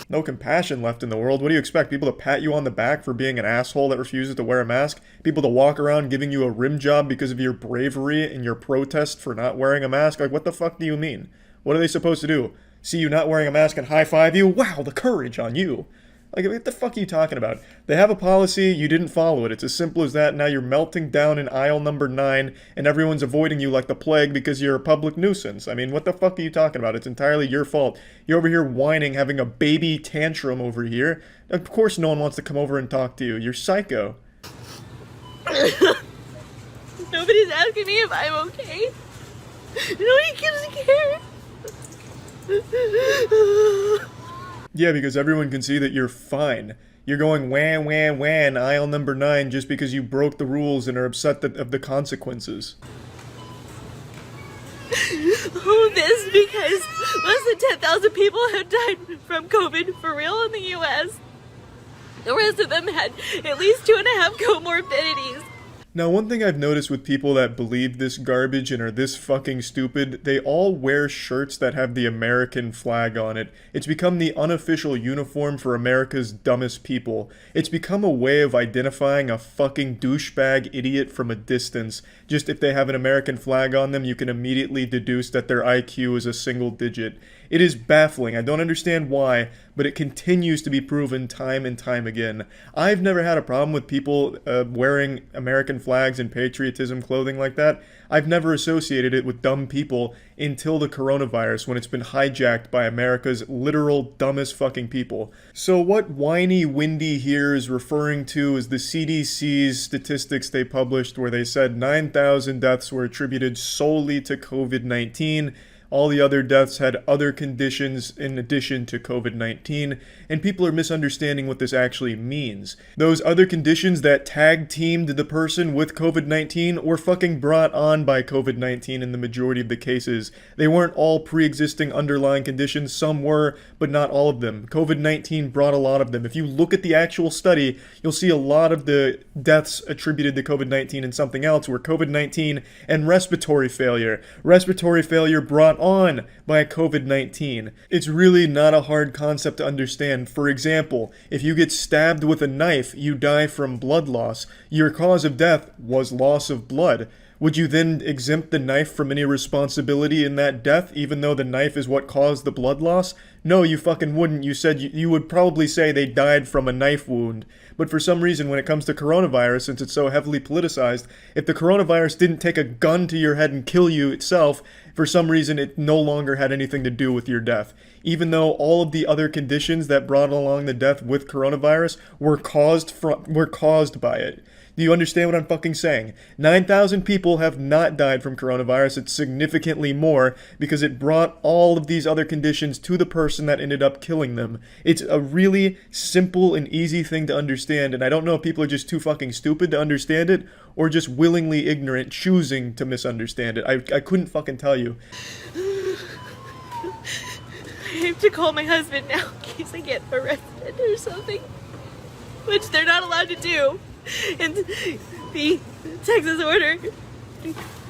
No compassion left in the world? What do you expect? People to pat you on the back for being an asshole that refuses to wear a mask? People to walk around giving you a rim job because of your bravery and your protest for not wearing a mask? Like, what the fuck do you mean? What are they supposed to do? See you not wearing a mask and high-five you? Wow, the courage on you. Like, what the fuck are you talking about? They have a policy, you didn't follow it. It's as simple as that. Now you're melting down in aisle number 9, and everyone's avoiding you like the plague because you're a public nuisance. I mean, what the fuck are you talking about? It's entirely your fault. You're over here whining, having a baby tantrum over here. Of course no one wants to come over and talk to you. You're psycho. Nobody's asking me if I'm okay. Nobody gives a care. Yeah, because everyone can see that you're fine. You're going wham, wham, wham, aisle number 9 just because you broke the rules and are upset of the consequences. Oh, this because less than 10,000 people have died from COVID for real in the U.S. The rest of them had at least 2.5 comorbidities. Now, one thing I've noticed with people that believe this garbage and are this fucking stupid, they all wear shirts that have the American flag on it. It's become the unofficial uniform for America's dumbest people. It's become a way of identifying a fucking douchebag idiot from a distance. Just if they have an American flag on them, you can immediately deduce that their IQ is a single digit. It is baffling. I don't understand why, but it continues to be proven time and time again. I've never had a problem with people wearing American flags and patriotism clothing like that. I've never associated it with dumb people until the coronavirus, when it's been hijacked by America's literal dumbest fucking people. So what whiny Windy here is referring to is the CDC's statistics they published where they said 9,000 deaths were attributed solely to COVID-19. All the other deaths had other conditions in addition to COVID-19, and people are misunderstanding what this actually means. Those other conditions that tag-teamed the person with COVID-19 were fucking brought on by COVID-19 in the majority of the cases. They weren't all pre-existing underlying conditions. Some were, but not all of them. COVID-19 brought a lot of them. If you look at the actual study, you'll see a lot of the deaths attributed to COVID-19 and something else were COVID-19 and respiratory failure. Respiratory failure brought on by COVID-19. It's really not a hard concept to understand. For example, if you get stabbed with a knife, you die from blood loss. Your cause of death was loss of blood. Would you then exempt the knife from any responsibility in that death, even though the knife is what caused the blood loss? No, you fucking wouldn't. You said you would probably say they died from a knife wound. But for some reason, when it comes to coronavirus, since it's so heavily politicized, if the coronavirus didn't take a gun to your head and kill you itself, for some reason it no longer had anything to do with your death. Even though all of the other conditions that brought along the death with coronavirus were caused by it. Do you understand what I'm fucking saying? 9,000 people have not died from coronavirus. It's significantly more because it brought all of these other conditions to the person that ended up killing them. It's a really simple and easy thing to understand, and I don't know if people are just too fucking stupid to understand it or just willingly ignorant, choosing to misunderstand it. I couldn't fucking tell you. I have to call my husband now in case I get arrested or something, which they're not allowed to do. And the Texas Order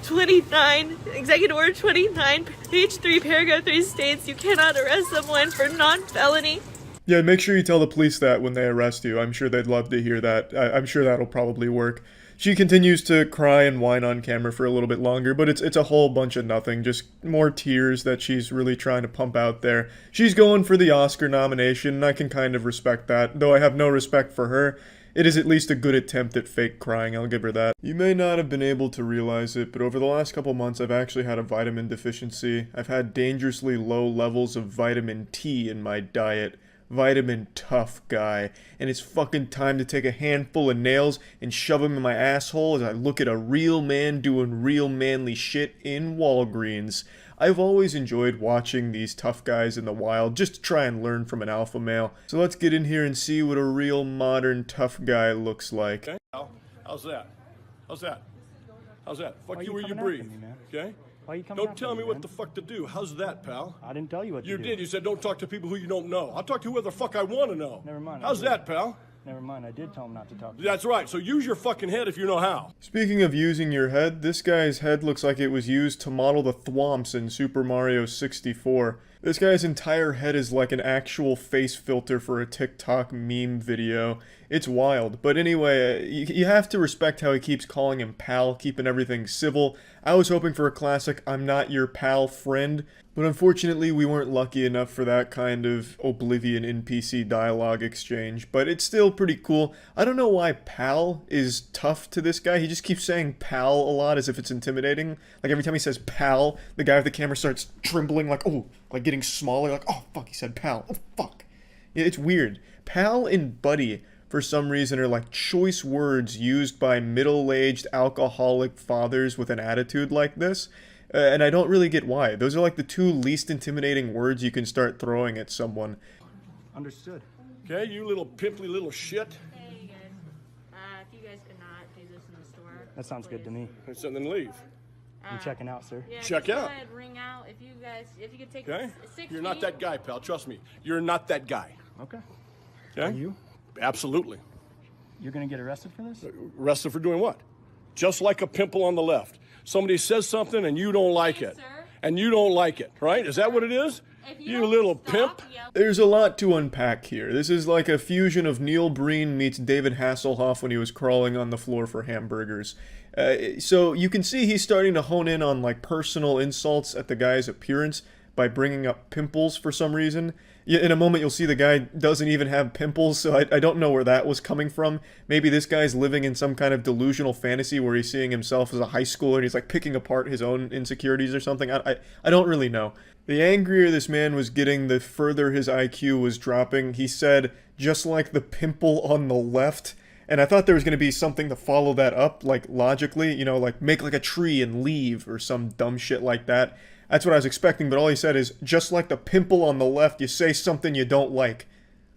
29, Executive Order 29, page 3, paragraph 3 states you cannot arrest someone for non-felony. Yeah, make sure you tell the police that when they arrest you. I'm sure they'd love to hear that. I'm sure that'll probably work. She continues to cry and whine on camera for a little bit longer, but it's a whole bunch of nothing, just more tears that she's really trying to pump out there. She's going for the Oscar nomination, and I can kind of respect that, though I have no respect for her. It is at least a good attempt at fake crying, I'll give her that. You may not have been able to realize it, but over the last couple months I've actually had a vitamin deficiency. I've had dangerously low levels of vitamin T in my diet. Vitamin tough guy. And it's fucking time to take a handful of nails and shove them in my asshole as I look at a real man doing real manly shit in Walgreens. I've always enjoyed watching these tough guys in the wild, just to try and learn from an alpha male. So let's get in here and see what a real modern tough guy looks like. Okay. How's that? How's that? How's that? Fuck you where you breathe. Okay? Why are you coming Don't tell me what the fuck to do. How's that, pal? I didn't tell you what to do. You did. You said don't talk to people who you don't know. I'll talk to whoever the fuck I want to know. Never mind. How's that, pal? Never mind. I did tell him not to talk to you. That's right. So use your fucking head if you know how. Speaking of using your head, this guy's head looks like it was used to model the thwomps in Super Mario 64. This guy's entire head is like an actual face filter for a TikTok meme video. It's wild. But anyway, you have to respect how he keeps calling him pal, keeping everything civil. I was hoping for a classic I'm not your pal friend, but unfortunately we weren't lucky enough for that kind of Oblivion NPC dialogue exchange. But it's still pretty cool. I don't know why pal is tough to this guy. He just keeps saying pal a lot as if it's intimidating. Like every time he says pal, the guy with the camera starts trembling like, oh, like getting smaller, like, oh fuck, he said pal, oh fuck. Yeah, it's weird. Pal and buddy, for some reason, are like choice words used by middle-aged alcoholic fathers with an attitude like this. And I don't really get why. Those are like the two least intimidating words you can start throwing at someone. Understood. Okay, you little pimply little shit. Hey, you guys. If you guys could not do this in the store. That sounds good to me. So then leave. I'm checking out, sir. Yeah, Check just out. Go ahead, ring out. If you could take Okay? 6 You're not feet. that guy, pal. Trust me. You're not that guy. Okay. Okay? Are you? Absolutely. You're gonna get arrested for this? Arrested for doing what? Just like a pimple on the left. Somebody says something and you don't like it. And you don't like it, right? Is that what it is? You little pimp. There's a lot to unpack here. This is like a fusion of Neil Breen meets David Hasselhoff when he was crawling on the floor for hamburgers. So you can see he's starting to hone in on like personal insults at the guy's appearance, by bringing up pimples for some reason. In a moment, you'll see the guy doesn't even have pimples, so I don't know where that was coming from. Maybe this guy's living in some kind of delusional fantasy where he's seeing himself as a high schooler and he's like picking apart his own insecurities or something. I don't really know. The angrier this man was getting, the further his IQ was dropping. He said, just like the pimple on the left. And I thought there was going to be something to follow that up, like logically, you know, like make like a tree and leave or some dumb shit like that. That's what I was expecting, but all he said is, just like the pimple on the left, you say something you don't like.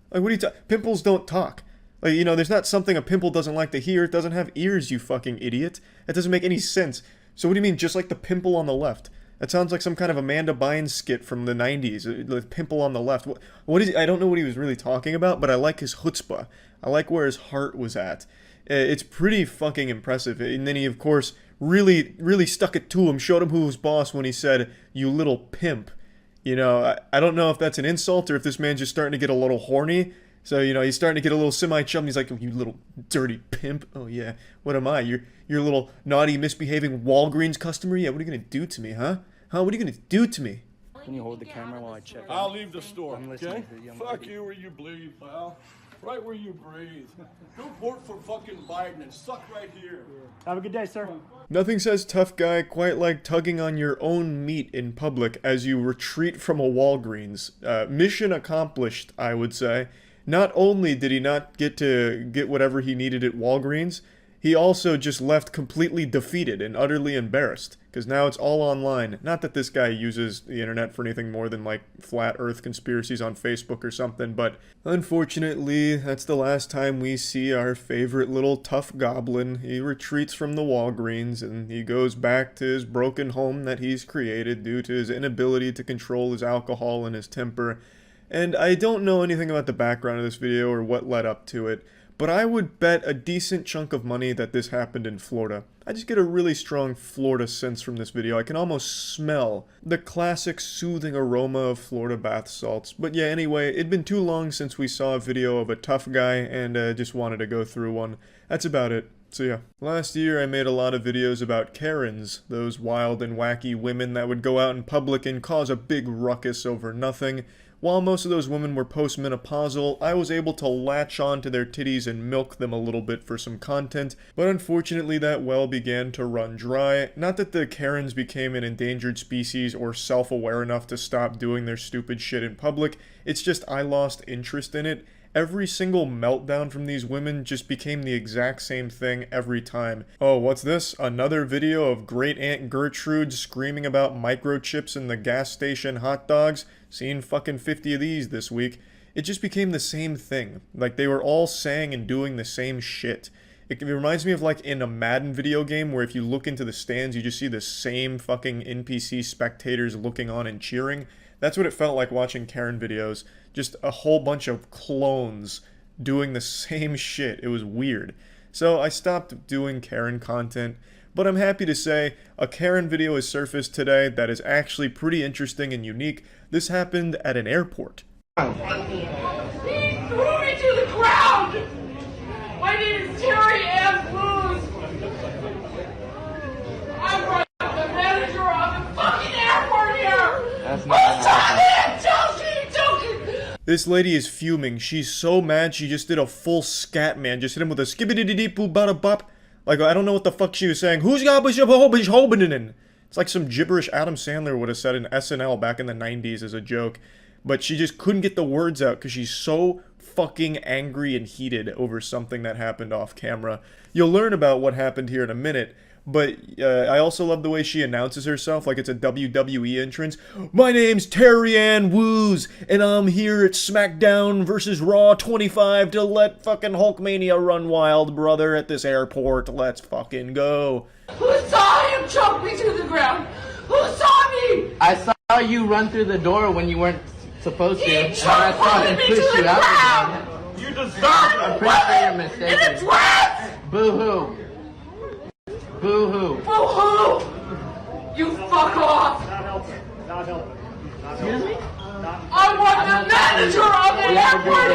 Like, what are you pimples don't talk. Like, you know, there's not something a pimple doesn't like to hear. It doesn't have ears, you fucking idiot. That doesn't make any sense. So what do you mean, just like the pimple on the left? That sounds like some kind of Amanda Bynes skit from the 90s. The pimple on the left. What is? I don't know what he was really talking about, but I like his chutzpah. I like where his heart was at. It's pretty fucking impressive. And then he, of course, really stuck it to him, showed him who was boss when he said, you little pimp. You know, I don't know if that's an insult or if this man's just starting to get a little horny. So, you know, he's starting to get a little semi-chum. He's like, you little dirty pimp. Oh, yeah. What am I? You're a little naughty, misbehaving Walgreens customer? Yeah, what are you going to do to me, huh? What are you going to do to me? Can you hold the camera while I check? I'll leave the store, okay? Fuck you where you bleed, pal. Right where you breathe. Go vote for fucking Biden and suck right here. Have a good day, sir. Nothing says tough guy quite like tugging on your own meat in public as you retreat from a Walgreens. Mission accomplished, I would say. Not only did he not get to get whatever he needed at Walgreens, he also just left completely defeated and utterly embarrassed, because now it's all online. Not that this guy uses the internet for anything more than like flat earth conspiracies on Facebook or something, but unfortunately, that's the last time we see our favorite little tough goblin. He retreats from the Walgreens and he goes back to his broken home that he's created due to his inability to control his alcohol and his temper. And I don't know anything about the background of this video or what led up to it, but I would bet a decent chunk of money that this happened in Florida. I just get a really strong Florida sense from this video. I can almost smell the classic soothing aroma of Florida bath salts. But yeah, anyway, it'd been too long since we saw a video of a tough guy, and just wanted to go through one. That's about it. So yeah, last year I made a lot of videos about Karens, those wild and wacky women that would go out in public and cause a big ruckus over nothing. While most of those women were postmenopausal, I was able to latch on to their titties and milk them a little bit for some content, but unfortunately that well began to run dry. Not that the Karens became an endangered species or self-aware enough to stop doing their stupid shit in public, it's just I lost interest in it. Every single meltdown from these women just became the exact same thing every time. Oh, what's this? Another video of Great Aunt Gertrude screaming about microchips in the gas station hot dogs? Seen fucking 50 of these this week. It just became the same thing. Like, they were all saying and doing the same shit. It reminds me of like in a Madden video game where if you look into the stands, you just see the same fucking NPC spectators looking on and cheering. That's what it felt like watching Karen videos. Just a whole bunch of clones doing the same shit. It was weird. So I stopped doing Karen content, but I'm happy to say a Karen video has surfaced today that is actually pretty interesting and unique. This happened at an airport. He threw me to the ground! My name is Terry Ann Blues! I'm the manager of the fucking airport here! That's not This lady is fuming. She's so mad she just did a full scat, man. Just hit him with a skibbity-dee-dee-boo-bada-bop. Like, I don't know what the fuck she was saying. Who's got hobinin'? It's like some gibberish Adam Sandler would have said in SNL back in the 90s as a joke. But she just couldn't get the words out because she's so fucking angry and heated over something that happened off camera. You'll learn about what happened here in a minute. But I also love the way she announces herself like it's a WWE entrance. My name's Terry Ann Woos, and I'm here at SmackDown vs. Raw 25 to let fucking Hulkmania run wild, brother, at this airport. Let's fucking go. Who saw him choke me to the ground? Who saw me? I saw you run through the door when you weren't supposed to. He And I saw him me to push the you out ground! again. You deserve I'm pretty sure you're mistaken. In a dress! Boo-hoo. Boo-hoo. Boo-hoo! You fuck off! Not helping. Excuse me? I want the manager of the airport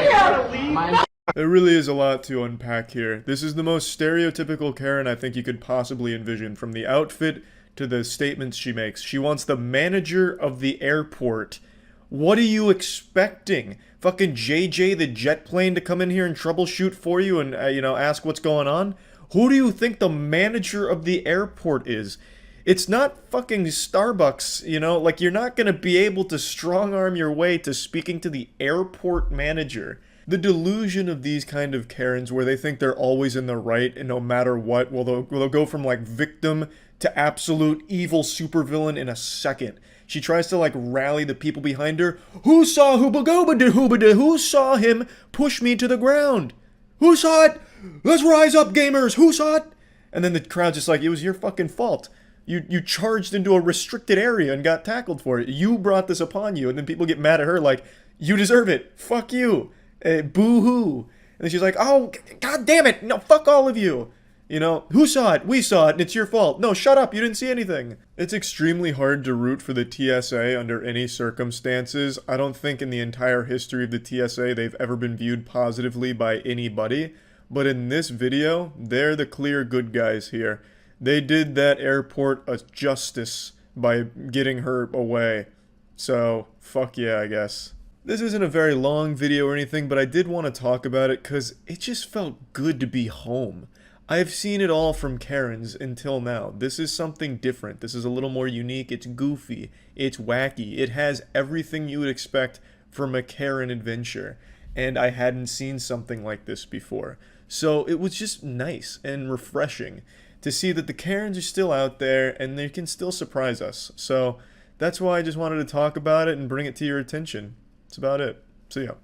here! There really is a lot to unpack here. This is the most stereotypical Karen I think you could possibly envision, from the outfit to the statements she makes. She wants the manager of the airport. What are you expecting? Fucking JJ the jet plane to come in here and troubleshoot for you and, ask what's going on? Who do you think the manager of the airport is? It's not fucking Starbucks, like you're not gonna be able to strong arm your way to speaking to the airport manager. The delusion of these kind of Karens where they think they're always in the right and no matter what, they'll go from like victim to absolute evil supervillain in a second. She tries to like rally the people behind her. Who saw who saw him push me to the ground? Who saw it? Let's rise up, gamers! Who saw it? And then the crowd's just like, it was your fucking fault. You charged into a restricted area and got tackled for it. You brought this upon you. And then people get mad at her like, you deserve it. Fuck you. Boo-hoo. And then she's like, oh, god damn it. No, fuck all of you. Who saw it? We saw it, and it's your fault. No, shut up, you didn't see anything. It's extremely hard to root for the TSA under any circumstances. I don't think in the entire history of the TSA they've ever been viewed positively by anybody. But in this video, they're the clear good guys here. They did that airport a justice by getting her away. So, fuck yeah, I guess. This isn't a very long video or anything, but I did want to talk about it because it just felt good to be home. I've seen it all from Karens until now. This is something different. This is a little more unique. It's goofy. It's wacky. It has everything you would expect from a Karen adventure. And I hadn't seen something like this before. So it was just nice and refreshing to see that the Karens are still out there and they can still surprise us. So that's why I just wanted to talk about it and bring it to your attention. That's about it. See ya.